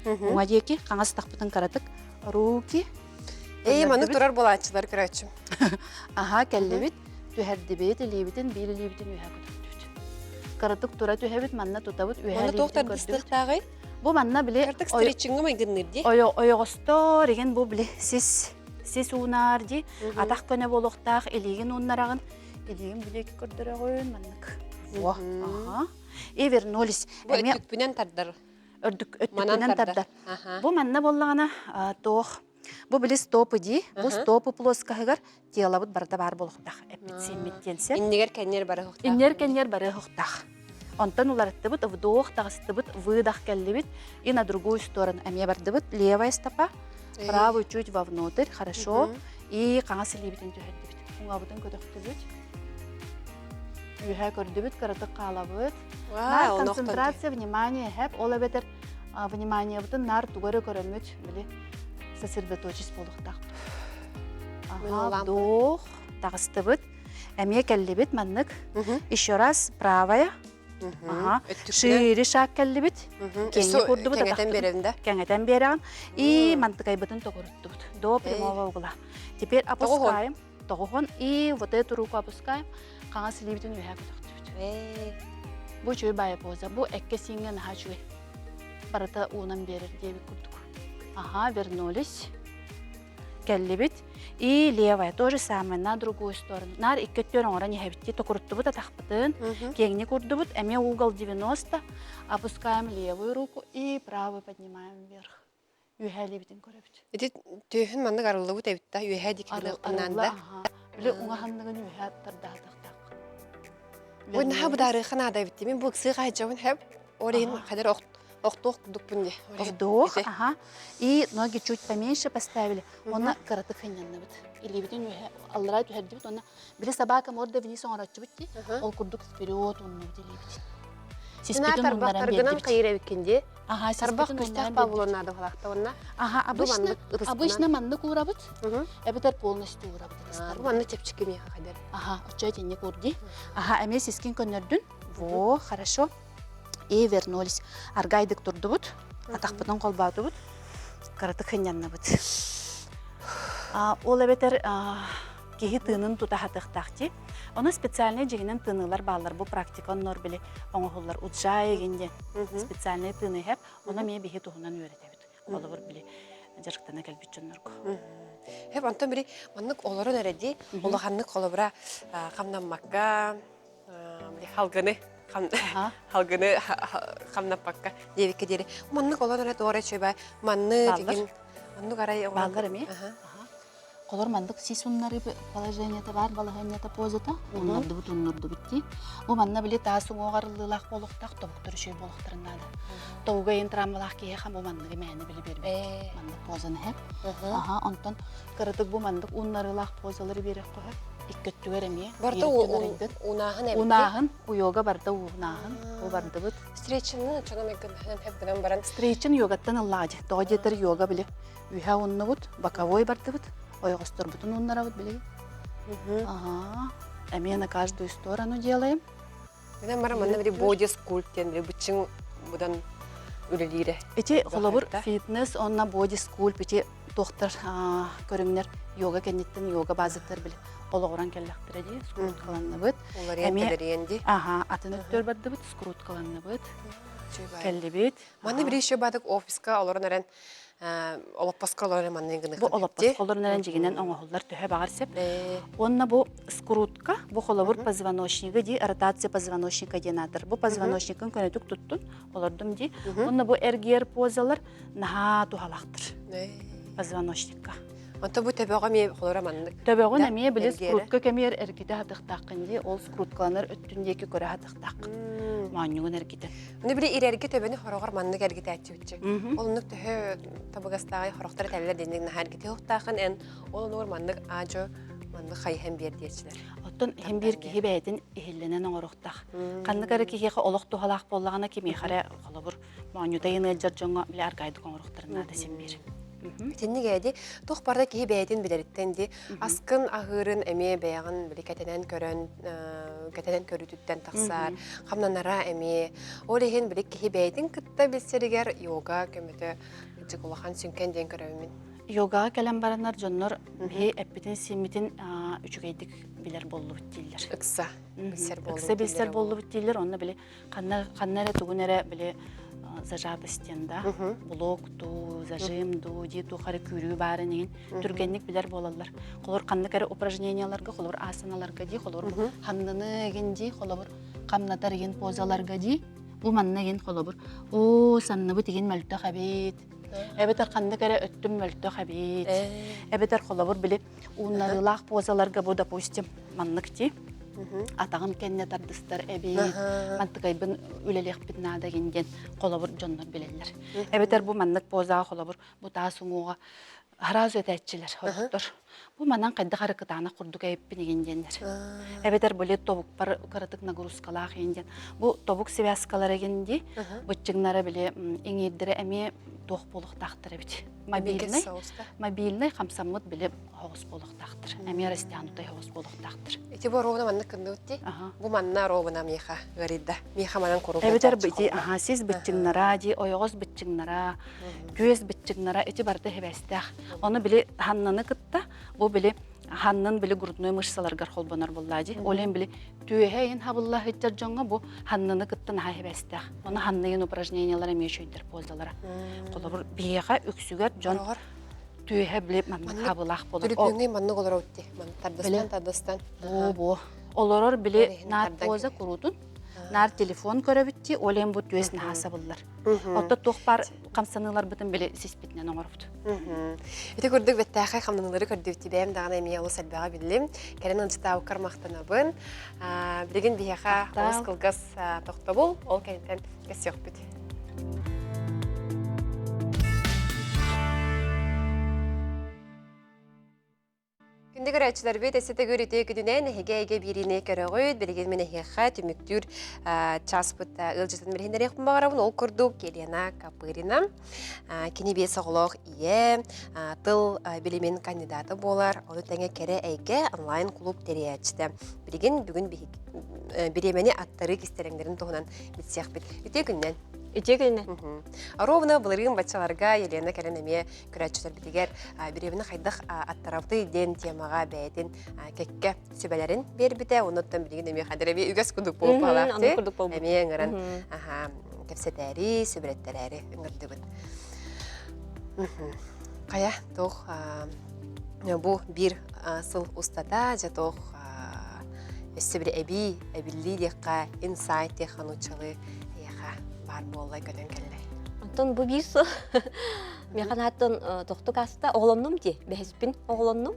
S3: Оңа деки, каңасы тақпытын каратык. Руки.
S1: Эй, маннык турар болатчылар көрәтшім.
S3: Ага, келлибит. Түһәрдибит, либитин, бири либитин үһә көтөктүбүт. Каратык тура түһәбит, манна тутабыт, үһә
S1: Оны тоқтар
S3: либитин
S1: дыстық
S3: көрдүбүт.
S1: тағы.
S3: Бу манна биле
S1: Картык стритчингы майгыннырди.
S3: ойогостор еген бу биле сис уунарди. Атак көне болохтак, элеген уунарагын. Элеген биле көрдөрөгөн маннык. Во. Ага. И вернулись.
S1: Бу өттүкпүнен тардар.
S3: Өттүкпүнен тардар. Бу манна боллагана тох. Бу биле стопы ди. Бу стопы плоскагар телабыт барда бар болохтак. Эпидсемиттенсе.
S1: Иннегер кәннер бары хоқтақ.
S3: Иннер бары хоқтак. Онтан уларыттыбыт, вдох, тагыстыбыт, выдох келлибит. И на другую сторону. Әме бардыбыт, левая стопа, правую чуть вовнутрь, хорошо. И каңасы либитин түһәддибит. Уңабытын көтөктүбүт. Үһә көрдүбүт, каратык каалабыт. Нар концентрация, внимание, хэп, ола бетер внимание бутын нар тугары көрөмүт, били сосредоточись болуктак. Ага, вдох, тагыстыбыт. Әме келлибит, маннык. Еще раз, правая. Ага. Шире шаг келлибит. Кеңе курдубут.
S1: Кеңетен беревінде.
S3: Кеңетен береген. И мантыкайбытын тогуруттубут. До прямого угла. Теперь опускаем. Тогухон. И вот эту руку опускаем. Каңасы либитин үһә көтөктүбүт. Бу чөй бая поза. Бу экке синген ха чөй. Барыта уунан берер дебит курдук. Ага, вернулись. Келлибит.
S9: И левая то же самое, на другую сторону. Нар иккеттер оңора нехебитти токуруттубут атахпытын, кеңни курдубут, эме угол 90, опускаем левую руку и правую поднимаем вверх. Юхәлибитин көрөбүт.
S1: Эти түйін манны арылы бұт әбітті, үйәе декілі қынанда.
S9: Біле уңаханлығын юхә тардағдықтақ.
S1: Ой, наға бұдары қынада әбітті. Мен бұл кісі қайджауын әп, орайын қадар оқты оқтудық бұнде.
S9: Вдох, ага. И ноги чуть поменьше поставили. Она коротко ханянна бит. Или битин юхә алларай тухәдди бит. Она біле собака морда вниз оңаратчы бітті. Ол курдук вперед, он не вдели бит.
S1: Сина тарбақтарғынан қайыр әбіккенде.
S9: Ага,
S1: Тарбақ күстәк ба болуынады ғылақты онна.
S9: Ага, обычно манны курабыт, эбетер полностью урабыт.
S1: Бұл манны тепчікі меха қайдар.
S9: Ага, учай тенне курди. Ага, әме сескин көнердін. Во, хорошо. И вернулись. Аргайдык турдубут, атақпытын қолбатубут, қаратық хеняннабыт. Ол эбетер кихи тынын тутахатықтақты. Оны специальный жегінен тынылар балар. Бұл практикан нор біле оңғылар ұджай егенде специальный тыны хеп. Оны мен бейхи туғынан өретебіт. Қолы бір біле жарықтана кәлбет жонларғы.
S1: Хеп, антон бірі, маннық оларын әрәді, олығаннық қолы бұра қамнаммаққа, халғыны қамнаппаққа девекке дері. Маннық оларын әрәді орай чөйбай, манны деген, маннық арай оңғын.
S9: Балар әме? Колор мандык сисуннары положенията бар, балаганията позата, оннарды бут, оннарды битти. Бу манна биле таасың оғарылылақ болуқтақ, тобуқтыр үшей болуқтырынады. Тобуға ентрамалақ кейе хам, бу мандығы мәні білі бербе. Мандық позаны хеп. Аха, онтан кырытык бу мандык уннарылақ позалары берек қойып, иккөттігер әме.
S1: Барда унағын әбді?
S9: Унағын, уйога барда унағын, ол барды бұд.
S1: Стрейчинны, чонам әп гынан баран?
S9: Стрейчин йогаттан ыллағыды. Тоғы жетір йога біле. Үйха унны бұд, боковой барды бұд. Ойғыстыр бұтын ұннара бұд білеге. Ага. Әме на каждую сторону делаем.
S1: Мен бара манна бири боди скульптен, бири бычың будан үлелире.
S9: Эти холобур фитнес, онна боди скульп, эти доктор көріңнер йога кеннеттен йога базыктар біле. Олығыран келләқтір әде, скрут қаланны бұд.
S1: Олар ен
S9: Ага, атын өттер барды бұд, скрут қаланны бұд. Келді бұд.
S1: Манна бири еще бадық офиска, оларын әрен олаппаска оларын манна еңгіні
S9: Бу олаппаска оларын әрен жегенен оңағылар төһе бағар сеп. Онна бу скрутка, бу холобур позвоночнигі ди, ротация позвоночника денатыр. Бу позвоночникін көнетік тұттын, олардым ди. Онна бу эргер позалар наға тухалақтыр позвоночникка.
S1: Онта бу төбөға ме қолыра маннық?
S9: Төбөғын әме біле скрутка кәмер әргеті хатықтақын ди, ол скруткаланар өттіндекі көрі хатықтақ. Маанюғын әргеті.
S1: Оны біле ирерге төбөні хорогар маннық әргеті әтчі өтчі. Олынық төһі табығастағы хорақтары тәлілер денігін әргеті ұқтақын ән ол оңыр маннық ажо маннық қайхен бер дерчілер.
S9: Оттон hem bir kihi bəyətin ihillenen oğruqtaq. Qanlı qarı kihi olaq tuhalaq bollağına kimi xara xolabur maanyuda yeniljar jonga bile argaydı oğruqtırına da sen bir.
S1: Тенни гәди тох барда ки бәйдин билерттенди аскын агырын эме бәягын биликәтенен көрүтүттен таксар камнанара эме олеген билик ки бәйдин кытта билсеригер йога көмөтө жыгылахан сүнкен ден көрөмүн.
S9: Йога кәләм баранар жоннор бе эппитин симитин үчүгейдик билер болду биттилер.
S1: Ыкса
S9: билсер болду биттилер, онны биле каннара тугунара биле зажатостенда, блокту, зажимду, диту хары күрүү бары неген түргенник билер болалар. Холор канны кәрі упражненияларга, холор асаналарга ди, холор ханныны ген ди, холор камнатар ген позаларга ди, бу манны ген холор. О, санны бу теген мөлтө хабит. Эбетер канны кәрі өттүм мөлтө хабит. Эбетер холор биле уннарылақ позаларга бу допустим маннык ди. Атағын кәнне тардыстар әбейт, мантықайбын үлелек бітнада кенген қолабыр жонлар білелер. Әбетер бұл маннық позаға қолабыр, бұл таға сұңуға харазу әтәтчілер, хоқтыр. Бұл манан қайды қарықытағына құрдық әйіппін егенденлер. Әбетер бұл тобук бар қарытық нагрузкалақ егенден. Бұл тобук связкалар егенде, бұтчыңнары біле еңердері әме тоқ болық тақтыр әбет. Мобильный қамсамыд біле хоғыз болық тақтыр. Әме растианутай хоғыз болық тақтыр.
S1: Эти бұл ровна манны кынды өтті? Бұл манна ровна меха ғаридда. Меха манан қору.
S9: Әбетер біті, сіз бітчіңнара, ойғыз бітчіңнара, көз бітчіңнара, әті барды хебәстәқ. Оны біле ханнаны кытта, бұл біле ханнын біле грудной мышсаларғар қолбанар боллади. Олен біле түйеғайын хабылла хеттер жоңға бұл ханнаны кыттын хабәстәқ. Оны ханнайын упражнениялар әме шөйдер позалара. Қолабыр бейеға өксігер жон түйе биле манны кабылах болор.
S1: Түрүпүңгэй манны голор өтти. Ман тардастан.
S9: Бо. Олорор биле
S1: Олеһин
S9: нар
S1: тардан
S9: поза курутун. Нар телефон көрөбүтти, олен бу түйесин хасабыллар. Отто тохпар камсанылар бытын биле сиспитнен оңорфут.
S1: Ити көрдүк беттәхай хамнанылары көрдүк бәйм дагана эмие олы сәлбәгә билем. Кәрен анчыта укар мактанабын. Билеген бияха олыс кылгас тохтобул, ол кәнтен кесек бит. Күнде көрәчілер бет әсеті көріті күдінен әге біріне көріғойд, білген мен әйеға түміктүр час бұтта ұлжытын бірхендер еқпін бағарауын ол күрдік Елена Капырина. Кені бес оғылық ие, тыл білімен кандидаты болар, оны тәңе кәрі әйге онлайн клуб териячты. Білген бүгін біремені аттары кестереңдерін тоғынан бітсеқ біт. Үте күннен.
S5: Итегене.
S1: Ровно былырын бачаларга Елена кәренеме көрәтчілер бітігер біремені қайдық аттарапты ден темаға бәйтін кәкке сөбәлерін бер біте, оныттан білген еме қадырабе үгәс күдік болып балақты. Әме аңырын кәпсетәрі, сөбәлеттәрәрі үңірді бұд. Қая, тоқ бұ бір сыл ұстата, жа тоқ өсі бір әбілі деққа инсайт деқан ұчылы бар болай көтен келле.
S5: Антон бу бисо. Механ аттон тоқтук аста оғлоннум ди. Бәһиспин оғлоннум.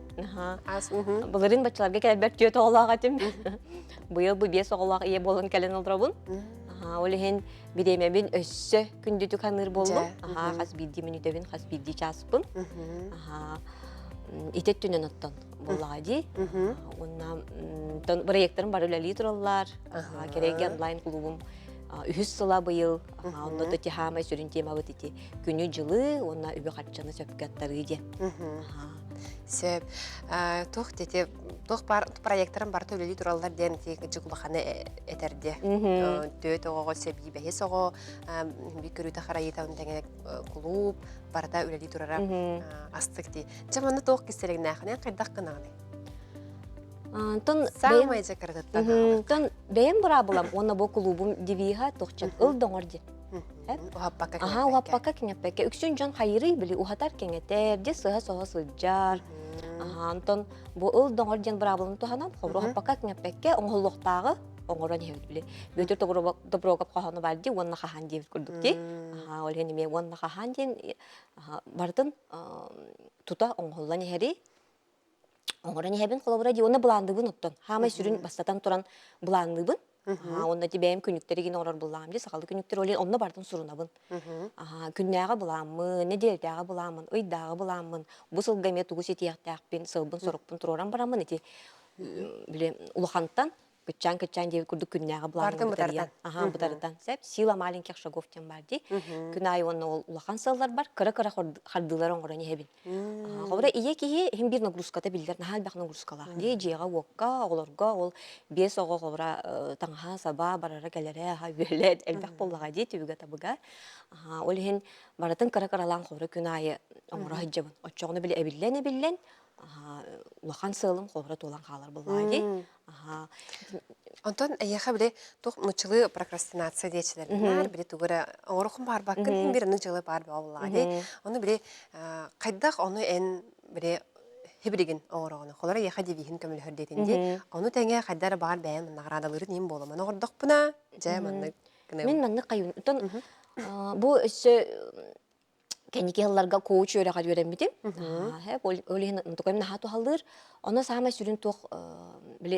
S5: Булырын бачаларга кәлбәр төт оғлага тим. Быйыл бу бес оғлага ие болын кәлен олдрабын. Олеген бидемебин өссө күндүтү каныр болду. Хас бидди минутебин, хас бидди часпын. Итет түнен оттон боллади. Онна проекттарым бар үләли тураллар. Кереге онлайн клубум үхіс сыла бұйыл, онда да тихамай сүрін тема бұд еті. Күні жылы, онна үбі қатшаны сөпкеттары де.
S1: Сөп, тоқ проекттарын бар төлелі туралар ден жүгіліқаны әтерде. Төт оғы сөбі бәхес оғы, бір көріті қарайыта өндәңе клуб, барда өлелі турара астық де. Жаманды тоқ кестелігін әқінен қайдақ қынағыны? Самай жакардаттан.
S5: Тон бәйін бұра бұлам, оны бұл клубым девиға тоқчан ұл доңыр де. Уаппака кеңеппеке. Үксін жан қайыры білі ұхатар кеңетер, де сыға соға сылджар. Антон бұл ұл доңыр ден бұра бұлам тұханам, қобыр уаппака кеңеппеке оңғылықтағы оңғыран ебіт білі. Бөтір доброгап қағаны бар де, онына қахан дейбіт күрдік де. Олен еме онына қахан ден бардың тұта оңғылан ехері. Оңыран ебін қолабыра де, оны бұландығын ұттын. Хамай сүрін бастатан тұран бұландығын. Онда де бәйім күніктері ген орар бұлам де, сақалы күніктер олен, онына бардың сұрынабын. Күннәға бұламын, неделдәға бұламын, ұйдағы бұламын. Бұл сылғаме тұғыс етияқтақпен, сылбын, сұрықпын тұроран барамын еті. Улықанттан, Кычан деп күрдік күннәға бұлаңын бұтардан. Бұтардан. Сила маленьких шагов тем бар де. Күн айы оны улақан сылдар бар, кыра-кыра қардылар оңыран ебін. Қобыра ие кейі hem bir нагрузката білдер, нахал бақ нагрузкала. Де жеға оққа, оғыларға, ол бес оғы қобыра таңға, саба, барара кәлері, бөлет, әлбәқ болаға де, түбіға табыға. Ол ен баратын кыра-кыралан қобыра күн айы оңыра хыджабын. Отчоғыны білі әбіллен. Улақан сылым қобыра толан қалар бұллады.
S1: Антон, әйеға біле тоқ мұчылы прокрастинация дейшілер. Біле тұғыры оңырықын бар бақын, бір мұчылы бар бұллады. Оны біле қайдақ оны ән біле хебіреген оңырығыны. Қолары әйеға девейін көмілі хүрдетінде. Оны тәңе қайдары бар бәйін мұнағырадалары нем болы. Мәні ордық бұна, жай мәнні кінау.
S5: Мен мәнні қайын. Бұл өсі кәнеке ғылларға коуч өйреға жөрен бітім. Олеген тұқайым нағату қалдыр. Оны сағамай сүрін тоқ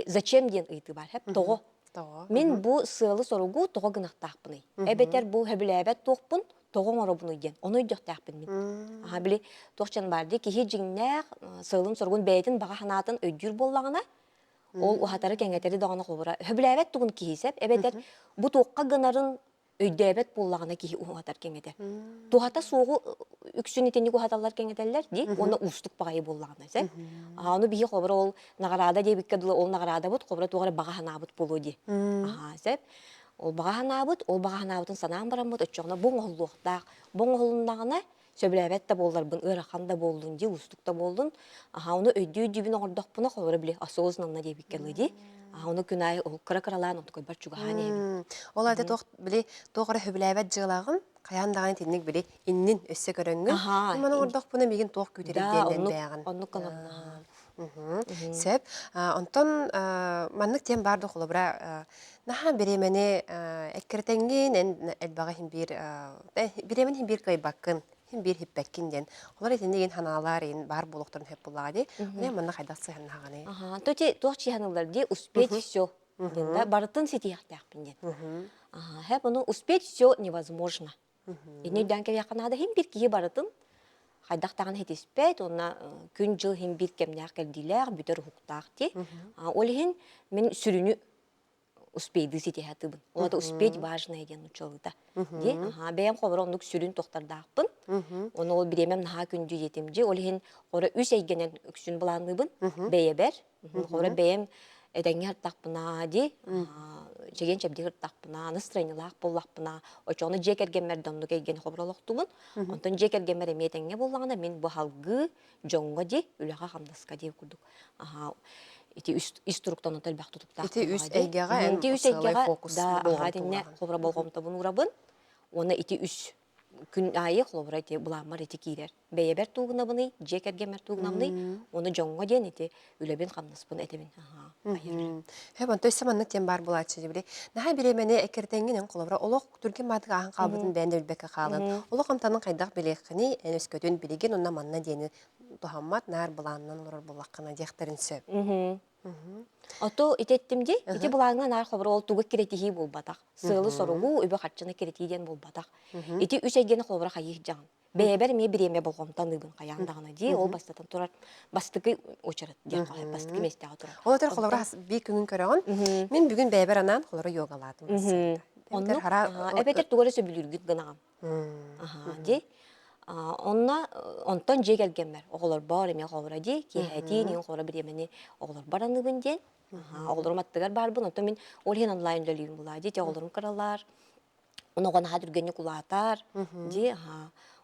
S5: зачем ден ұйты бар. Тоғы. Мен бұл сылы соруғу тоғы гынақтақпыны. Әбетер бұл хөбіләбәт тоқпын, тоғын орабыны ден. Оны өйдіқтақпын мен. Біле тоқчан барды, кеге жіңнәқ сылын соруғын бәйтін баға ханатын өйдір боллағына. Ол ұхатары кәңетері дағаны қобыра. Хөбіләбәт тұғын кейсеп, әбетер бұл тоққа гынарын өйдәбәт боллағына кейі ұғатар кеңетер. Туғата соғы үксін етенік ұғаталар кеңетерлер, де, оны ұстық бағайы боллағына. Оны бейі қобыра ол нағарада дебікке дұлы ол нағарада бұд, қобыра туғары бағахан абыт болу де. Ол бағахан абыт, санаң барам бұд, өтчоғына бұң ұғылуқтақ, бұң ұғылындағына сөбіләбәт та болдар, бұн ұрақан да болдың де, ұстық да болдың. Оны өйді-өйдібін оғырдақ бұна қобыра біле, асоғызынанна дебікке де. Оны күнай ол кыра-кыралан, оны көй бар чуға ханы ебін.
S1: Ол ады тоғыры хөбіләбәт жылағын, Каян даган тинник били иннин өссө көрөңгүн.
S5: Аха,
S1: Мана ордох буна миген туох күтүрүдден бяган.
S5: онну калабна.
S1: Сөп, онтон маннык тем барды холобра наха беремени эккертенгин элбага хим бир беремен хим бир кайбаккын хим бир хиппеккин ден. Олар этинеген ханалар ин бар болуктарын хеп буллагы. Мен манна кайдаксы ханаганы.
S5: Ага, тоти туахчи ханылар ди успеть все. Да, барытын сетияхтах пинден. Ага, хэп ону успеть все невозможно. И не дянке яканада хим бир кие барытын хайдактаган хетиспет, онна күн жыл хим бир кемнях келдилер, бүтөр хуктахти. Олихин мен сүрүнү успейді сетияхтыбын. Олата успеть важно еден учылыда. Ди, ага, бәйем хобра ондук сүрүн тохтардақпын. Оны ол биремем наха күндү жетимжи. Олихин хобра үс әйгенен үксүн буланыбын. Бәйебер. Хобра бәйем эдәңе артақпына ди. Жеген чәбді артақпына, настроениялақ боллақпына. Очоны жекергенмер домдук әйген хобра олақтубын. Онтон жекергенмер эметәңе боллағына мен bu halgı жоңға ди, үліға қамдаска ди күрдік. Ити үс туруктан отел бак тутуп так.
S1: Ити үс әйгеға ән фокус
S5: да
S1: болған
S5: агадинне хобра болгомто бун урабын. Оны ити үс күн айы хобра ити буламар ити кирер. Бейебер тугуна буны, жекергемер тугуна буны. Оны жоңго ден ити үлебин камнаспын этебин.
S1: Хеп онтой саманны тем бар булачы дибри. Наха биремени экертенгинен колобра олох түрген матыга ахан калбытын бәнде үлбекке калын. Олох амтанын кайдак билехини өскөтүн билеген онна манна дени тухаммат нар буланнан лорор булаккана дехтерин сөп.
S5: Ото итеттимди, ити булаңга нар хобра ол тугы керетихи болбатак. Сылы соругу өбө хатчыны керетиден болбатак. Ити үс әйгені хобра хайых жагын. Бәйбер ме биреме болгомтан ыбын каяндагына ди, ол бастатан турар. Бастыкы очарат ди, бастыкы местега турар.
S1: Ол отер холобра би күнүн көрөгөн. Мен бүгүн бәйбер анан холобра йогаладым.
S5: Онно эбетер тугары сөбүлүргүт гынагам. Ди. Онтон жегелгенмер. Оголор бар эме хобра ди, кехети нин хобра биремени оголор бараныбын ден. Оголор маттыгар барбын. Онтон мен олхен онлайн лөлүм булади, те оголорум каралар. Оногон хадүргөнү кулатар ди,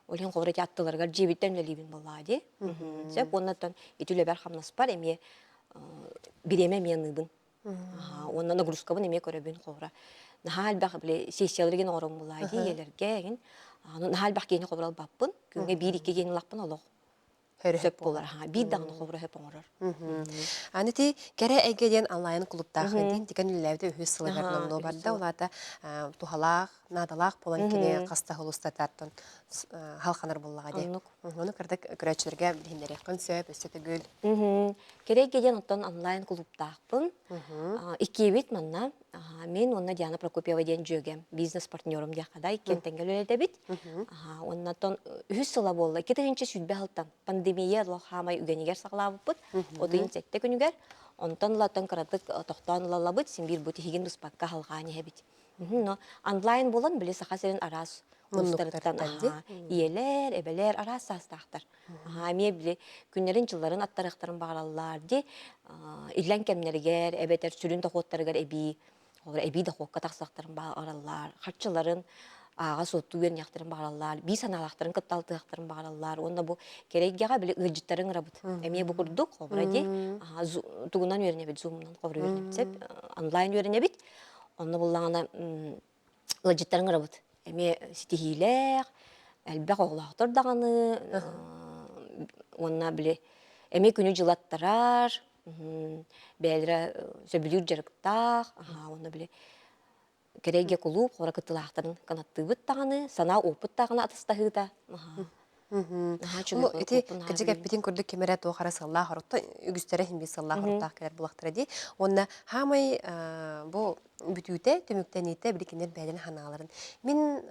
S5: олхен хобра аттыларга жебиттен лөлүм булади. Сеп оннотон итүлөбөр хамнаспар эме биреме меныбын. Оннан нагрузкабын эме көрөбүн хобра. Нахал бак биле сессияларген орон булади, елерге. Нахал бак кени хобрал баппын, күнгө бир ике кени лаппын олох. Сөп болар, бир дагы хобра хөп оңорор.
S1: Анити кере әйгеден онлайн клубтағы дин тикен үлләвде үхіз сылы верномно барда, олата тухалақ, надалақ болан кене қаста холустатартын халқанар боллаға де. Оны кірдік күрәчілерге білгендері қын сөп, өсеті гүл.
S5: Кере әйгеден оттан онлайн клубтақпын. Иккебет манна, мен онна Диана Прокопьева ден жөгем, бизнес-партнерым дияқада, иккен тәңгел өледі бит. Оннатон үхіз сыла болла, кетігінші сүйтбе халтан. Пандемия лох хамай үгенегер сақлабы бұд, одыйын сәтті күнігер. Онтан латын қарадық тоқтан лалабыд, сен бір бұты хеген бұспаққа халғаны әбіт. Онлайн болан біле сақасерін арас ұстарыттан иелер, әбелер арас састақтар. Ме біле күнлерін жылларын аттарықтарын бағаралар де, ирлен кемнергер, әбетер сүрін тоқоттарығар әбі да қоққа тақсақтарын бағаралар, қатшыларын аға сотту үйен яқтырын бағаралар, бей саналақтарын кытталты яқтырын бағаралар. Онда бұл керегеға біле ұйжыттарын ғырабыд. Әме бұл күрдік, қобыра де, тұғынан өріне бет, зумынан қобыра өріне бет, онлайн өріне бет. Онда бұллағына ұйжыттарын ғырабыд. Әме стихилер, әлбәқ оғылақтыр дағаны, онна біле, әме күні жылаттарар, бәлірі сөбілер жарықтақ, онна біле, кереге кулуп, хора кытылақтарын канаттыбыт тағаны, сана опыт тағаны атыстағыда.
S1: Ити кыжык эппитин көрдүк кемере тоохара сылла хоротто үгүстөрө химби сылла хоротта келер булактыр ди. Онна хамай бу бүтүүтэ төмүктените бирикинер бәден ханаларын. Мен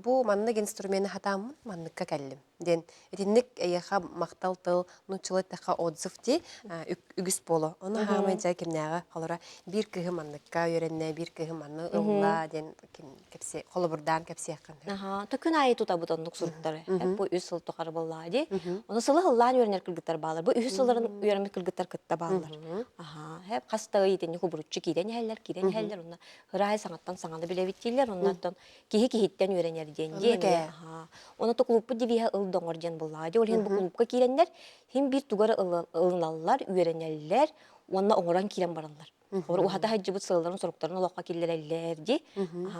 S1: бу маннык инструмент хатам манныкка келдим. Ден этинник эйха мактал тыл нучулаттака отзыв ди үгүс боло. Оны хамай жа кемнага холора бир кыгы манныкка үйрөннө, бир кыгы манны ылла ден кепсе холобурдан кепсе якын.
S5: Төкүн айы тутабытоннук суруттары. Бу үс сыл тохар боллади. Оны сылы хыллан үйрөнер кылгыттар баалар. Бу үс сылларын үйрөнмөк кылгыттар кытта баалар. Хеп кастагы итени хубуруччу кирен хәлләр, онна хырай саңаттан саңаны биле биттилер, оннан кихи-кихиттен үйрөнер денде. Оны то клубы дивиһа ылдоңор ден боллади. Ол хен бу клубка киреннер, хем бир тугар ылыналлар, үйрөнеллер, онна оңоран кирен бараллар. Хобор ухата хаджыбыт сылларын соруктарын олоққа киллереллер ди.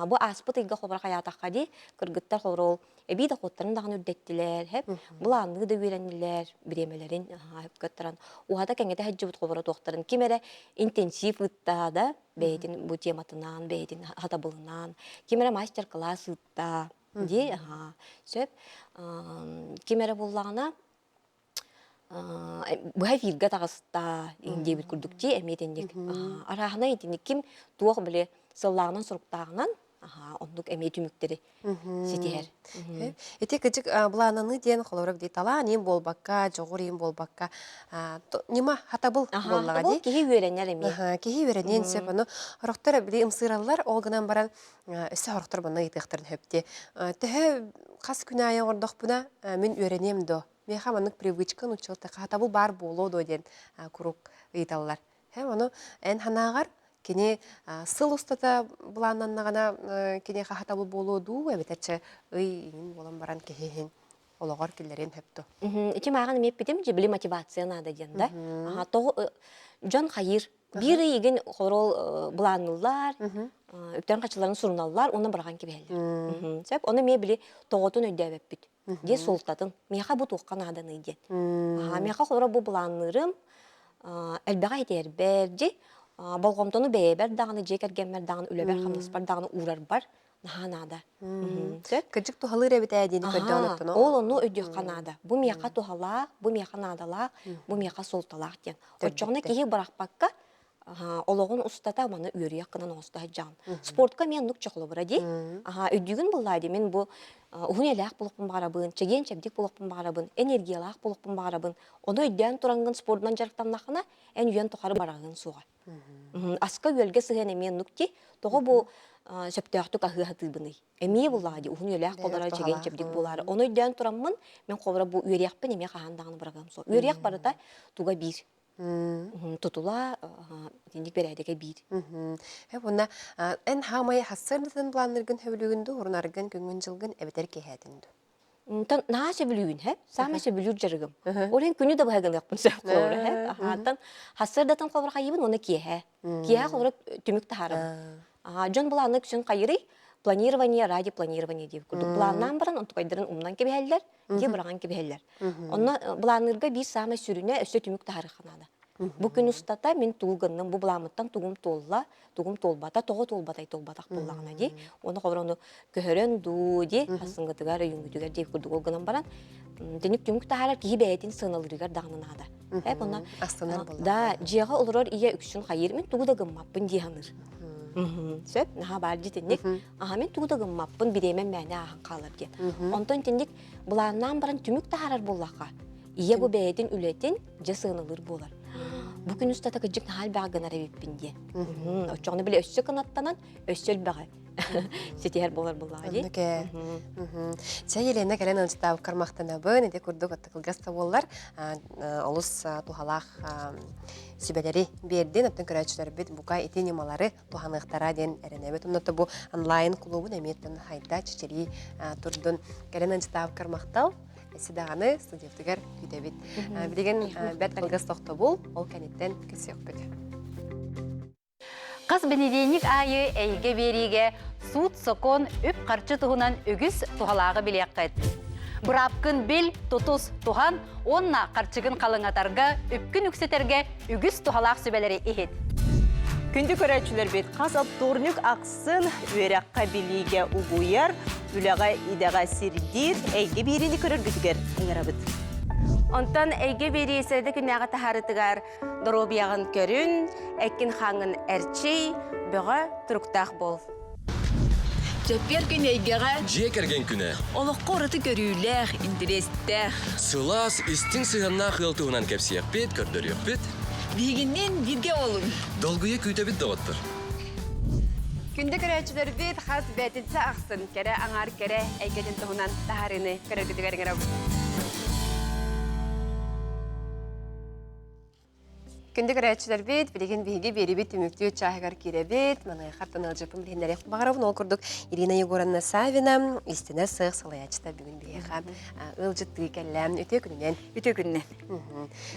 S5: Бу аспыт ыйга хобор хаятаққа ди. Кыргыттар хобор эби да коттарын дагын үрдеттилер. Хеп буланны да үйренилер, биремелерин хеп көттөрөн. Ухата кеңете хаджыбыт хобор тоқтарын кимере интенсив ытта да бейтин бу тематынан, бейтин хатабылынан, кимере мастер-класс ытта ди. Сөп кимере буллагына бұхай фирға тағыста инде бір күрдікте әметендік. Арағына етіндік кім туақ біле сыллағынан сұрықтағынан ондық әмет үміктері сетер.
S1: Эти кычык булананы ден холорок дейт ала, нем болбакка, жоғыр ем болбакка. Нема хатабыл боллага
S5: Бұл
S1: ди.
S5: кеге үйренер әме.
S1: Кехи веренен сеп аны хорохтар били ымсыраллар олгынан баран өсө хорохтар бана итектирин хөпте. Төһө кас күнайы ордох буна мен үйренем до. Мен хаманык привычка нучылта хатабыл бар боло до ден курук италлар. Hem onu en hanagar kini sıl ustata bulananna kini hatabıl boludu ebeterçe ıy bolan baran kehin ologar killerin hepto.
S5: İki mağan mep bitim jibli motivasiya nada diyanda. To John hayır bir igen horol bulanırlar. Öpten kaçıların sorunallar onu bırakan gibi heller. Sep onu me bili toğutun ödevep bit. Ge soltatın. Meha bu toğkan adanı diyen. Meha hora bu bulanırım. Elbette yeter berci. Balgomtonu beber dağını ceker gemmer dağını üleber hamlaspar dağını uğrar bar. Nahanada.
S1: Kıcık tuhalı rebit edini kördü onu.
S5: Ol onu ödüyor kanada. Bu miyaka tuhala, bu miyaka nadala, bu miyaka soltalak diyen. Koçoğuna kehi bırakpakka oloğun ustata bana üyürü yakından osta can. Sportka men nuk çoğulu bıradi. Ödüğün bulaydı men bu uğun elak bulukpun bağırabın, çegen çebdik bulukpun bağırabın, energiyalak bulukpun bağırabın. Onu ödüğün turangın sportdan jarıktan nakına en üyen tuharı barağın suğa. Aska yölge sıhene men nuk ki, toğu bu söptüğüktük ahı hatıbını. Emiye bulaydı, uğun elak kolara çegen çebdik buları. Onu ödüğün turamın, men kovara bu üyürü yakpın eme kahandağını bırakım suğa. Üyürü yak barıda tuğa bir. Tutula dindik beredeke bir.
S1: Hep ona en hamaya hasırdıdan bulanırgın hövlüğündü, orunargın güngün jılgın ebeter kehedindu.
S5: Tan naha sebülüğün hep, sama sebülür jarıgım. Olen günü de bahagın yapın sep kovra hep. Tan hasırdatan kovra kayıbın onu kiyehe. Kiyehe kovra tümük taharım. John bulanık üçün kayırı планирование ради планирования дип курдук. Планнан баран онту кайдырын умнан кебехеллер, ди бараган кебехеллер. Онна планырга бир сама сүрүнө өсө түмүк тарыханада. Бу күн устата мен туулганнын бу буламыттан тугум толбата, того толбатай толбатак боллагына ди. Оны коброну көһөрөн ду ди, асынгытыгар үйүнгүтүгөр дип курдук олганан баран. Деник түмүк тарар ки бетин сыналырыгар дагнанада. Хеп онна да жега олорор ие үксүн хайыр мен тугуда гыммаппын диханыр. Söp, naha bar jitendik. Men tuğda gımmapпын biremen mene ahın kalır diye. Ondan tendik bulandan baran tümük taharar bollaka. İye bu beyedin ületin jasığınılır bolar. Bugün ustata kıcık hal bağınar evippin diye. Oçağını bile össü kınattanan össül bağı. Setiher bolar bollağı diye.
S1: Anlıke. Çayelene gelen öncedav karmaqtana bön, ede kurduk attıkılgasta bollar. Olus tuhalaq sübeleri berdin, öptün körәчілер bit buka eti nemaları tuhanıqtara den erenebet. Ondan bu online klubun emetten hayda çiçeri turdun. Gelen öncedav karmaqtal. Sidağını stüdyoftugar güdebit. Bilegen bet kılgasta bol, ol kanetten küsü yok bit.
S3: Қыз бенедейник айы әйге бериге суд сокон үп қарчы тұғынан үгіз тұғалағы білеққет. Бұрапкын бел тұтыс тұған, онна қарчығын қалыңатарға үпкін үксетерге үгіз тұғалақ сөбелері ехет.
S4: Күнді көрәчілер бет қас аптурнюк ақсын өрәққа біліге ұғуяр, үліға идаға сирдир, әйге берені көрір бүтігер аңырабыд.
S10: Онтан әйге бері есерді күнәға тахарытыгар доробияғын көрін, әкін қаңын әрчей, бұға тұрықтақ бол.
S6: Жаппер күн әйгеға
S7: Жие керген күні.
S6: олыққа ораты көрүләр, интерестәр.
S7: Сылас истин сыганна хылтуынан кепсияк бет, көрдөрүк бет.
S6: Бігіннен бірге олын.
S7: Долгуя күйтебит доғыттыр.
S1: Күнді көрәчілер бит қаз бәтінсі ақсын, кәрі аңар кәрі әйгеден тұғынан тахарыны көріргідігер еңірау. Күндү көрәчилер бит, билеген биһиги берибит түмүктүү чагыгар киребит. Маны хаттан алжыпым билендерек багарабын ол курдук Ирина Егоровна Савина, истине сык салаячта бүгүн биһига. Ылжыттыгы келлем өтө күнүнен.
S6: Үтө күнне.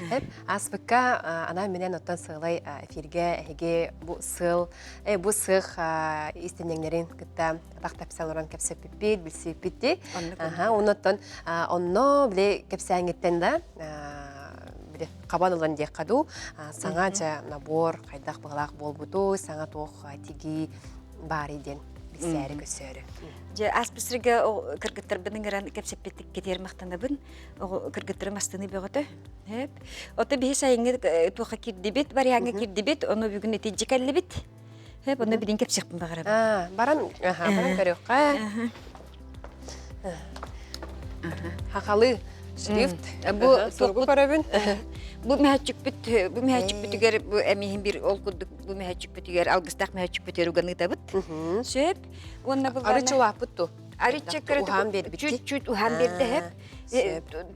S1: Хеп аспыкка ана менен оттан сыйлай эфирге эге бу сыл, бу сык истенеңнерин кытта тактапсаларан кепсеп бит, билсеп битти. Оннотон онно биле кепсәңеттен да кабан улан дек каду саңа жа набор кайдак баглак болбуту саңа тох тиги бар иден бисәре көсөрү.
S6: Же аспысырга кыргыттар бының гран кепсеппеттик кетер мактанабын. Кыргыттар мастыны бөгөтө. Хеп. Ота бие сайыңы туха кирдибет, бар яңа кирдибет, оны бүгүн этиҗи келлебит. Хеп, оны бидин кепсекпин багарабын.
S1: Баран көрөккө. Хакалы шрифт. Бу соргу көрөбүн.
S6: Бу мәһәчүк бу эмиһин бир ол курдук бу мәһәчүк бүтүгер алгыстак мәһәчүк бүтөрүгөн ытабыт. Сөп, онна бу
S1: Арычулап бутту.
S6: Арыча
S1: Ухам берди.
S6: чуть ухам берди хеп.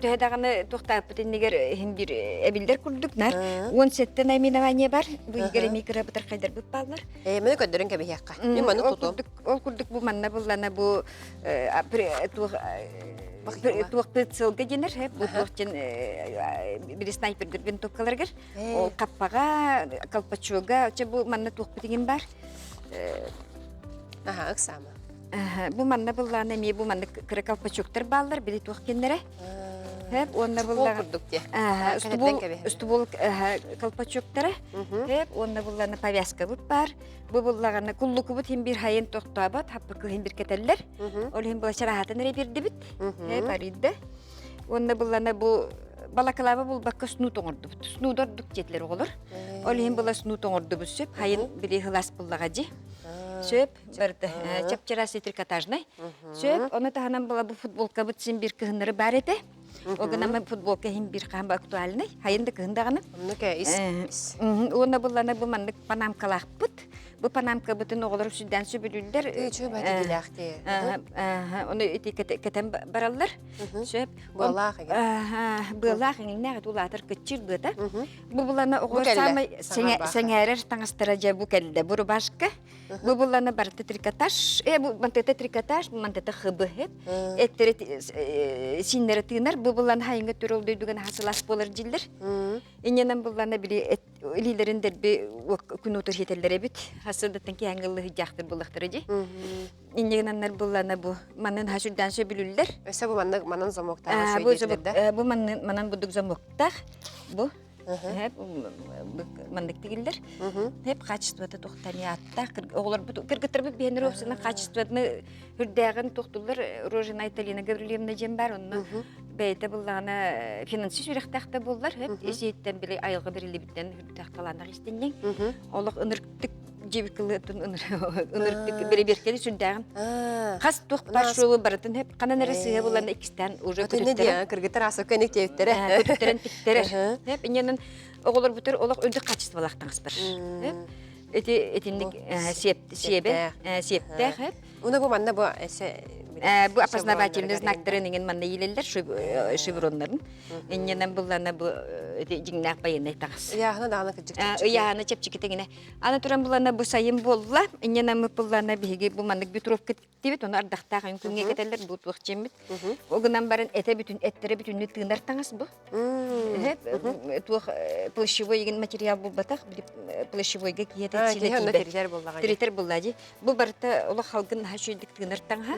S6: Төһәдәгәне туктап бүтүннегер һин бир эбилдер курдук нар. 17 номинование бар. Бу егере микро бутар кайдар бу баллар.
S1: Менә көдөрөн кебе якка. Мен моны тутум.
S6: Ол курдук бу манна буллана бу тух пыцылга денер хеп бу тухчен бир снайпер гырбен токкаларгыр. Ол каппага, калпачога, че бу манна тух бүтеген бар.
S1: Ыксама.
S6: Бу манна буллана ме бу манна калпачоктар баллар бир тух кеннере. Хеп онна буллана
S1: курдук те.
S6: Устубул калпачоктары. Хеп онна буллана повязка бут бар. Бу буллаганы куллуку бут хим бир хайын токтабат, хаппыкы хим бир кетеллер. Ол хим була чарахатын ребирди бит. Хеп аридде. Онна буллана бу балакалаба бул бакка сну тоңорду бут. Снудор дук жетлер оголор. Ол хим була сну тоңорду бут сөп, хайын бири хылас буллагажы. Сөп, барды. Чапчарасы трикотажный. Сөп, оны таханан була бу футболка бут син бир кыһыннары бар эте. Огнама футболка хим бир кам актуальный. Хайында кыһындаганы.
S1: Оннуке ис.
S6: Оны буллана бу мандык панамкалак бут. Бу панамка бутын оголор сүддән сөбүлүлдер.
S1: Чөй байды диләхте.
S6: Оны этикетен бараллар. Сөп,
S1: Балах эге.
S6: Балах эңне атулатыр кычыр быта. Бу булана оголор самай сеңәрер таңастыра же бу келде. Бу рубашка. Бу булана барты трикотаж. Бу мантета трикотаж, мантета хыбы хеп. Эттер синнер тынар. Бу булана хайыңга төрөлдөй дүгөн хасылас болар жилдер. Иненен булана бири илилериндер бе күн отур хетеллере бит. Хасырдаттан ки аңгылы жактыр булактыры же. Иннегеннер булана бу манын хашурдан сөбүлүлдер.
S1: Өсө бу манын замоктар сөйдерлер.
S6: Бу манын будук замоктар. Бу hep mandık değiller. Hep kaçıştıvada toxtaniyatda. Oğlar bu kırgıtır bir beğenir olsun. Kaçıştıvadını hürdağın toxtullar. Rojina İtalyana Gavrilievna Cember onu beyde bulağına finansi sürektakta bullar. Hep esiyitten bile ayılğı birili bitten hürdağtalanlar istenyen. Oğlak ınırktık cebikılığın ınırktık biri sürdağın. Kas tox başlığı baratın hep kanan arası bulan ikisten uca
S1: kırgıtır. Kırgıtır ası könek tevttere.
S6: Kırgıtırın pittere. Hep inyanın oğullar butur olaq öldü kaçıştı balaqtаңыз bir. Etinlik siyepte hep.
S1: Ona bu manna bu
S6: bu опознавательный знактарын ingen manna yilelder şivronların. İnyanan bulana bu jingnak bayınay tağız.
S1: Yağını dağını kıcık.
S6: Yağını çepçiketengine. Ana turan bulana bu sayım bolla. İnyanan mı bulana bihigi bu mandık bitrop ketibit. Onu ardaqtağın künge keteller bu tuğ çemit. O günden barın ettere bütünlü tığınar tağız bu. Hep tuğ pılışıvı egen materyal bu bataq. Pılışıvıga kiyete Triter bulladı. Bu barıta ola halgın haşuydik tığınar tağıha.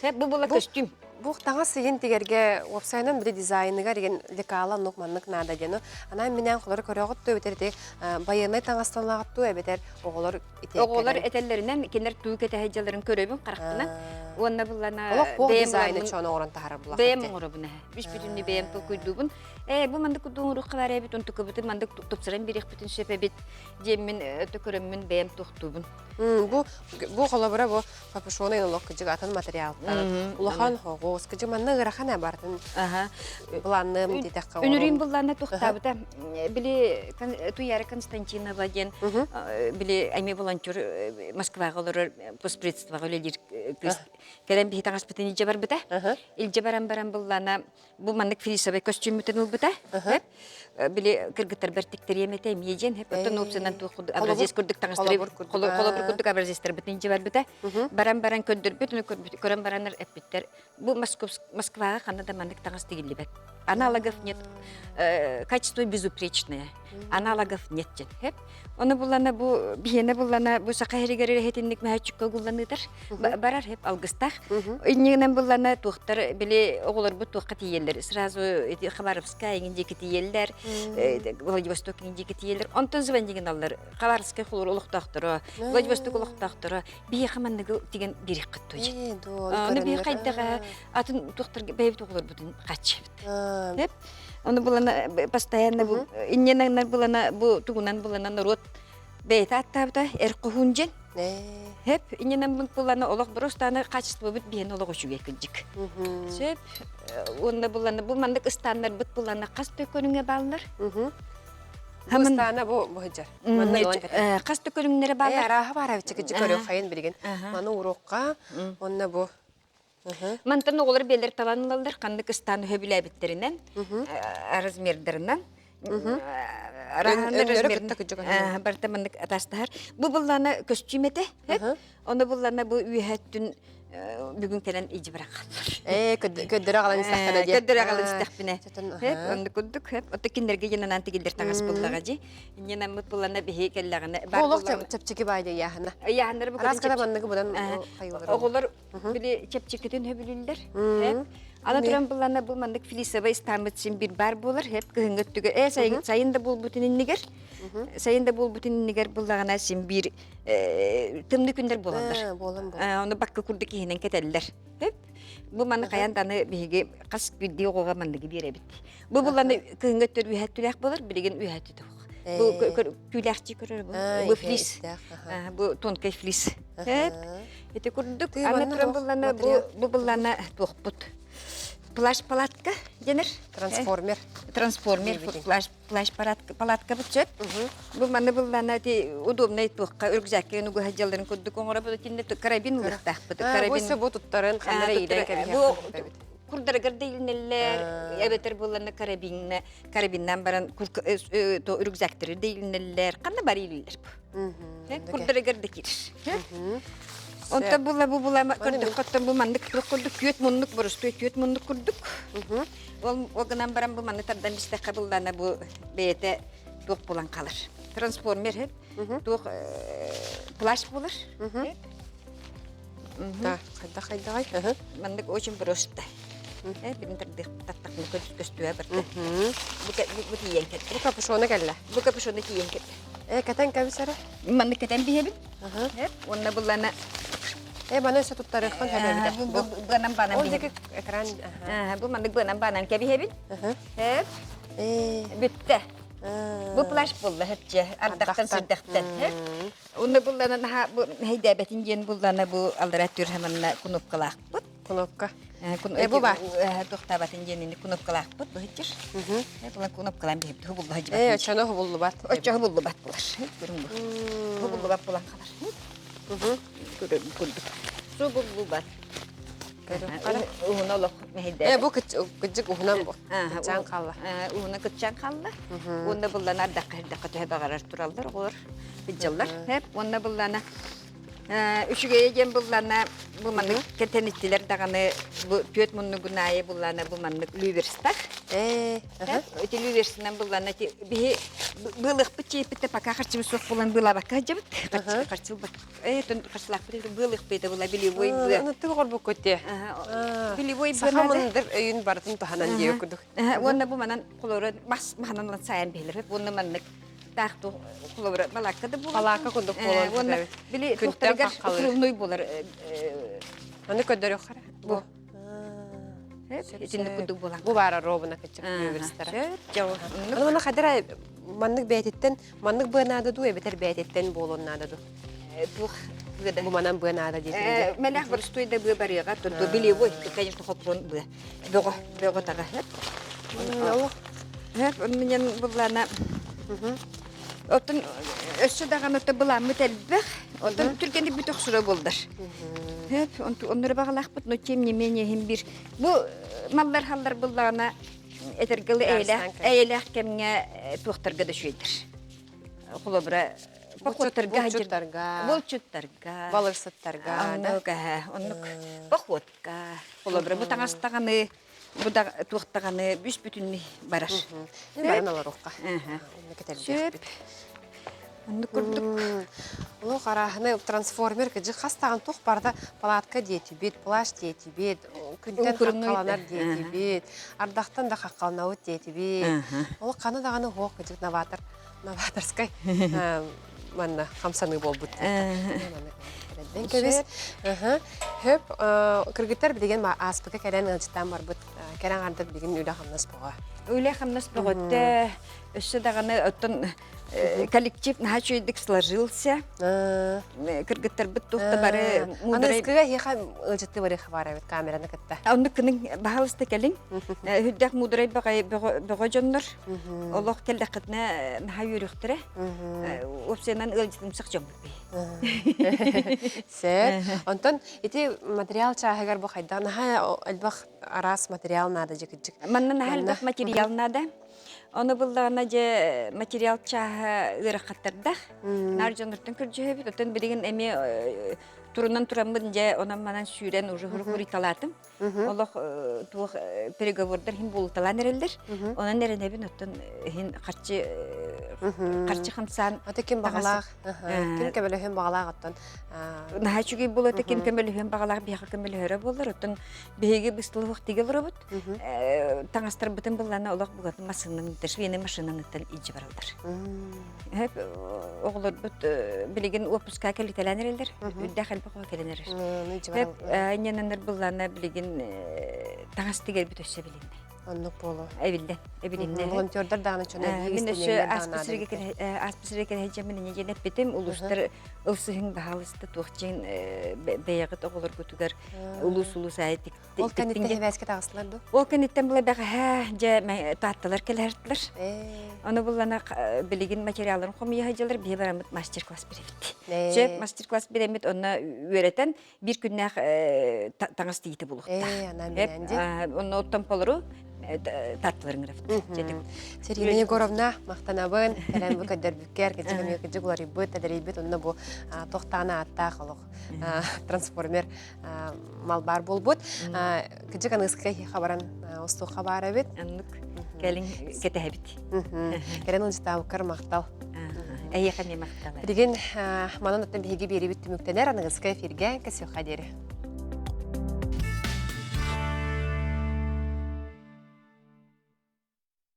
S6: Hep bu bulla kostüm.
S1: Bu tağa sıyın tigerge websayt'ın bir dizayniga деген лекала нукманнык нада дено. Ана менен кулары көрөгөттө бетерди. Байыны таңастанлагытту эбетер оголор ите.
S6: Оголор этеллеринен кинер туу кетехежелерин көрөбүн карактына. Онна булана
S1: дизайны чоно орон тахар булак.
S6: Бем оробуна. Биш бүтүнү бем куйдубун. Bu mandık kuduğun var ya bit onu tukabıtı mandık topsaran bir bütün sepebit cemin tökürümün beyim tuhtubun.
S1: Bu kolabora bu kapüşona inolog kıcık atan materyal. Ulahan hoğuz kıcık manna gırahana bardın. Bulanım dedik kavur.
S6: Ünürüm bulanı tuhtabıda bili tuyarı Konstantina Vladyen bili ayme volontör Moskva olur postpredstva öyle Келен бихи таңас бітін илже бар біта. Илже баран бұллана бұл мандық фрисовый костюм мүтін ұл біта. Біле кіргіттер бәртіктер еметей мейжен. Оттан опсынан абразес күрдік таңастыры. Қолы бір күрдік абразестер бітін илже бар біта. Баран көндір бүтіні көрін баранар әппеттер. Бұл Москваға қанада мандық таңас дегілі бәк. Аналогов нет. Качество безупречное. Аналогов нет жен. Оны бұллана бұл бейені бұллана бұл сақайрегері хетіндік мәхәтчікке құлланыдыр. Барар хеп алғыстақ. Үйнегінен бұллана туқтар біле оғылар бұл туққа тиелер. Сразу Хабаровская еңіндекі тиелер, Владивосток еңіндекі тиелер. Онтан зван деген алар. Хабаровская құлыр ұлықтақтыры, Владивосток ұлықтақтыры. Бейе қаманығы деген берек қытту жен. Оны бейе қайдаға атын туқтар бәйбі тұғылар бұдың қатшы. Оны бұлана постоянно бұл, инненен бұлана бұл туғынан бұлана народ бәйті аттабыда әрқұхун жен. Инненен бұлана олық бұрыстаны качество бұд бейін олық үші бекінжік. Онда бұлана бұл мандық ұстандар бұд бұлана қас төкөніңе балынар.
S1: Бустана бу бохжар.
S6: Қас төкөніңнері балынар.
S1: Араха бар авчык көрө хайын билген. Маны урокка онна бу.
S6: Мантан оғылар белер таланылалар, қандық ұстаны хөбілі әбіттерінен, размердерінен. Барта мандық атастығар. Бұл бұлланы көстюм еті, оны бұлланы бұл үйәттін бүгін келен ижі бірақ қалдар.
S1: Көддірі қалан істәқтіні де.
S6: Көддірі қалан істәқтіні. Онды күддік, оты кендерге енен анты келдер тағас бұллаға жи. Енен мұт бұлланы бейе келлағыны.
S1: Болық чәпчекі байды яғына.
S6: Яғынары бұл
S1: Раскада бандығы бұдан қайылыр.
S6: Оғылар біле чәпчекетін хөбілілер. Ана тұран бұлланы бұл мандық филисовай стамытсын бір бар болар. Күхінгіттігі. Сайында бұл бұтыныннігер. Сайында бұл бұтыныннігер бұллағына сен бір тымны күндер боландар. Оны баққы күрді кейінен кетелілер. Бұл маны қаянданы бейге қас күдді оғыға мандығы бере бітті. Бұл бұлланы күхінгіттер үйәттіләк болар, білеген үйәтті тұқ. Бұл күйләқчі көрір бұл. Бұл флис. Бұл тонкай флис. Еті күрдік. Ана тұран бұлланы бұл бұлланы тұқ бұд. Плащ-палатка денер.
S1: Трансформер.
S6: Трансформер. Плащ-палатка бұтсөп. Бұл маны бұлланы удобный тұққа үргізәккен үгі хаджаларын күрдік. Оңыра бұды тінде карабин ұлықтақ бұды.
S1: Бұйсы бұ тұттарын қандары елен кәбін.
S6: Күрдіргір дейілінелер, әбетер боланы карабиннан баран үргізәктері дейілінелер. Қанды бар елілер бұл. Күрдіргір де керір. Онта була көрдік, қоттан бұл мандық күрдік, күйет мұндық бұрысты, күйет мұндық күрдік. Оғынан баран бұл маны тардан бісті қабылдана бұл бейеті тоқ болан қалыр. Трансформер, тоқ плащ болыр.
S1: Қайда.
S6: Мандық очень бұрысты. Бірін тұрдық таттақны көстіуі бірді. Бұл кейен кәді.
S1: Бұл капюшоны кәлі?
S6: Бұл капюшоны кейен кәді.
S1: Кәтен кәбісәрі?
S6: Мандық кәтен бейебін. Онна бұлланы
S1: Бана өсі тұттарықпын әбәбіді.
S6: Бұғанан банан
S1: Ол
S6: бейебін.
S1: декі экран.
S6: Бұл мандық бұғанан банан кәбейебін. Бүтті. Бұл плащ болды, әпче, ардақтан сүрдіқтен. Онна бұлланы хейдәбәтін ген бұлланы бұл алдыратыр әмінна күнопқалақ бұд.
S1: Күнопқа.
S6: Бұл бар? Тоқтабатын женені күнопқалақ бұд, бұл хетчер. Бұлан күнопқалан бейбді, бұл бұлды хәжі бәтін.
S1: Өтшаны құбылды бат.
S6: Өтшаны құбылды бат бұлар. Бұл бұлды бат бұлан қалар. Күрдік. Су бұл бат. Уғына олық мәйдәбі.
S1: Бұл күтжік уғынан бұл. Күтжан қалла.
S6: Уғына күтжан қалла. Онда бұлланы ардаққа түйе бағарар тұралдар, олар, бүджалар. Онда бұлланы үшіге еген бұлланы бұл маңның кәтенеттілер дағаны түйет мұнны күнайы бұлланы бұл маңның лүйверстақ. Өте лүйверсінен бұлланы бұлық бұтчейпітті пақа қарчымы соқ бұлан бұла баққа жабыт. Қарчыл бұт. Қарчылақ бұты бұлық бұйды бұла білевой бұ.
S1: Ұнытты ғор бұл көтте.
S6: Білевой бұ.
S1: Сақамындыр өйін бардың тұханан дей өкідік.
S6: Онда бұл маңын құлыры мағанан сайын бейлер. Онда маңның тақту құлыры балаққады бұл.
S1: Балаққа күндік болын.
S6: Біле тоқтарығар ұқырылной болар.
S1: Оны көддер өққара? Бұл. Бұл бары робына көтчік университары. Оны қадыра манның бәйтеттен, манның бұғынады ду, әбетер бәйтеттен болуынады ду. Бұл манан бұғынады дейсінде.
S6: Мәләқ бір стойда бұғы барыға, тұрды біле ой, конечно, қопырын бұғы. Бұғы таға. Менен бұлана... Отын өссі даған өті бұламы тәлбіқ, отын түргенді бүт оқсыра болдар. Хөп, оннары бағалақпыт, но тем не менее хим бир. Бу маллар халлар булларына этергылы әйләк кемге туқтарға да шүйдір. Құлыбыра Болчуттарга.
S1: Балырсыттарға.
S6: Оннук походка. Құлыбыра бұ таңастағаны, бұда туқтағаны бүс бүтінні барар.
S1: Барын алар оққа.
S6: Сөп. Оннук күрдік.
S1: Олу қарағыны трансформер кіжі қастаған тоқ барда палатка дейті бет, плаш дейті бет, күнден қаққаланар дейті бет, ардақтан да қаққаланауыт дейті бет. Олу қаны дағаны оқ кіжік новаторскай манна қамсаны бол бұд. Хөп, кіргіттер білген аспығы кәрен ғылжыттан бар бұд, кәрен ардыр білген үйлі қамнас бұға.
S6: Үйлі қамнас бұғытты, өсі дағаны өттін коллектив начойдик сложился. Кыргыттар бит тухта бары
S1: мудрай. Аны скыга хиха ылжытты бары хабара бит камераны кытта.
S6: Онны кының бахалысты келин. Хүддәк мудрай бага жоннор. Олох келдәкытне наха юрыктыра. Опсенан ылжытым сакчам.
S1: Сер. Антон ити материал чагар бу хайда наха албах арас материал надо жикичик.
S6: Манна наха албах материал надо. Оны бұлдағына же материал чаға ұрақаттарда. Нар жоныртын көржі өбіт. Отын білген әме турунан турамын же онан манан сүйрен уже хұры талатым. Олық туық переговордар хин болуталан әрелдер. Онан әрен әбін оттын хин қарчы қамсан.
S1: Оты кем бағалақ? Кем кемелі хин бағалақ оттын?
S6: Наха чүгей бұл оты кем кемелі хин бағалақ бияқы кемелі хөрі болыр. Оттын бейге бұстылы вақтиге бұры бұд. Таңастар бұтын бұллана олық бұғатын масының тәшвені машинанықтан иджі баралдар. Оғылыр бұд білеген опуска кәлітелән әрелдер. Үдді қалбақуа кәленер. Әйненаныр бұллана білеген таңастығар бүт өсі білінді.
S1: Оннық болу.
S6: Әбілінді.
S1: Волонтердар дағаны чөне
S6: аспысыры кәрі жәмін енеп бетім, ұлыстар ұлсығын бағалысты тоқчен бәйіғыт оғылыр көтігер ұлыс айттық.
S1: Ол кәнеттен хебәске тағысылар ду?
S6: Ол кәнеттен бұла бәға таттылар кәләрттілер. Оны бұлана білеген материаларын қомия хажалар бе барамыд мастер-класс беремет. Жеп мастер-класс беремет, оны өретен бір күннәқ таңыз дейті бұлықты. Оны оттан полыру татларын графт.
S1: Сергей Егоровна мақтанабын, әрән бүкәддер бүкәр, кәжігім екіжік олар ибет, әдір ибет, онына бұл тоқтаны аттақ олық трансформер мал бар бол бұд. Кәжік анығысқа хабаран ұсту қабары бет.
S6: Анық кәлін кәті әбіт.
S1: Кәрен ұлжыта ұқыр мақтал.
S6: Әйеқаме мақталы.
S1: Деген манан оттан бейге бері бітті мүктенер, анығысқа эфирге кәсі қадері.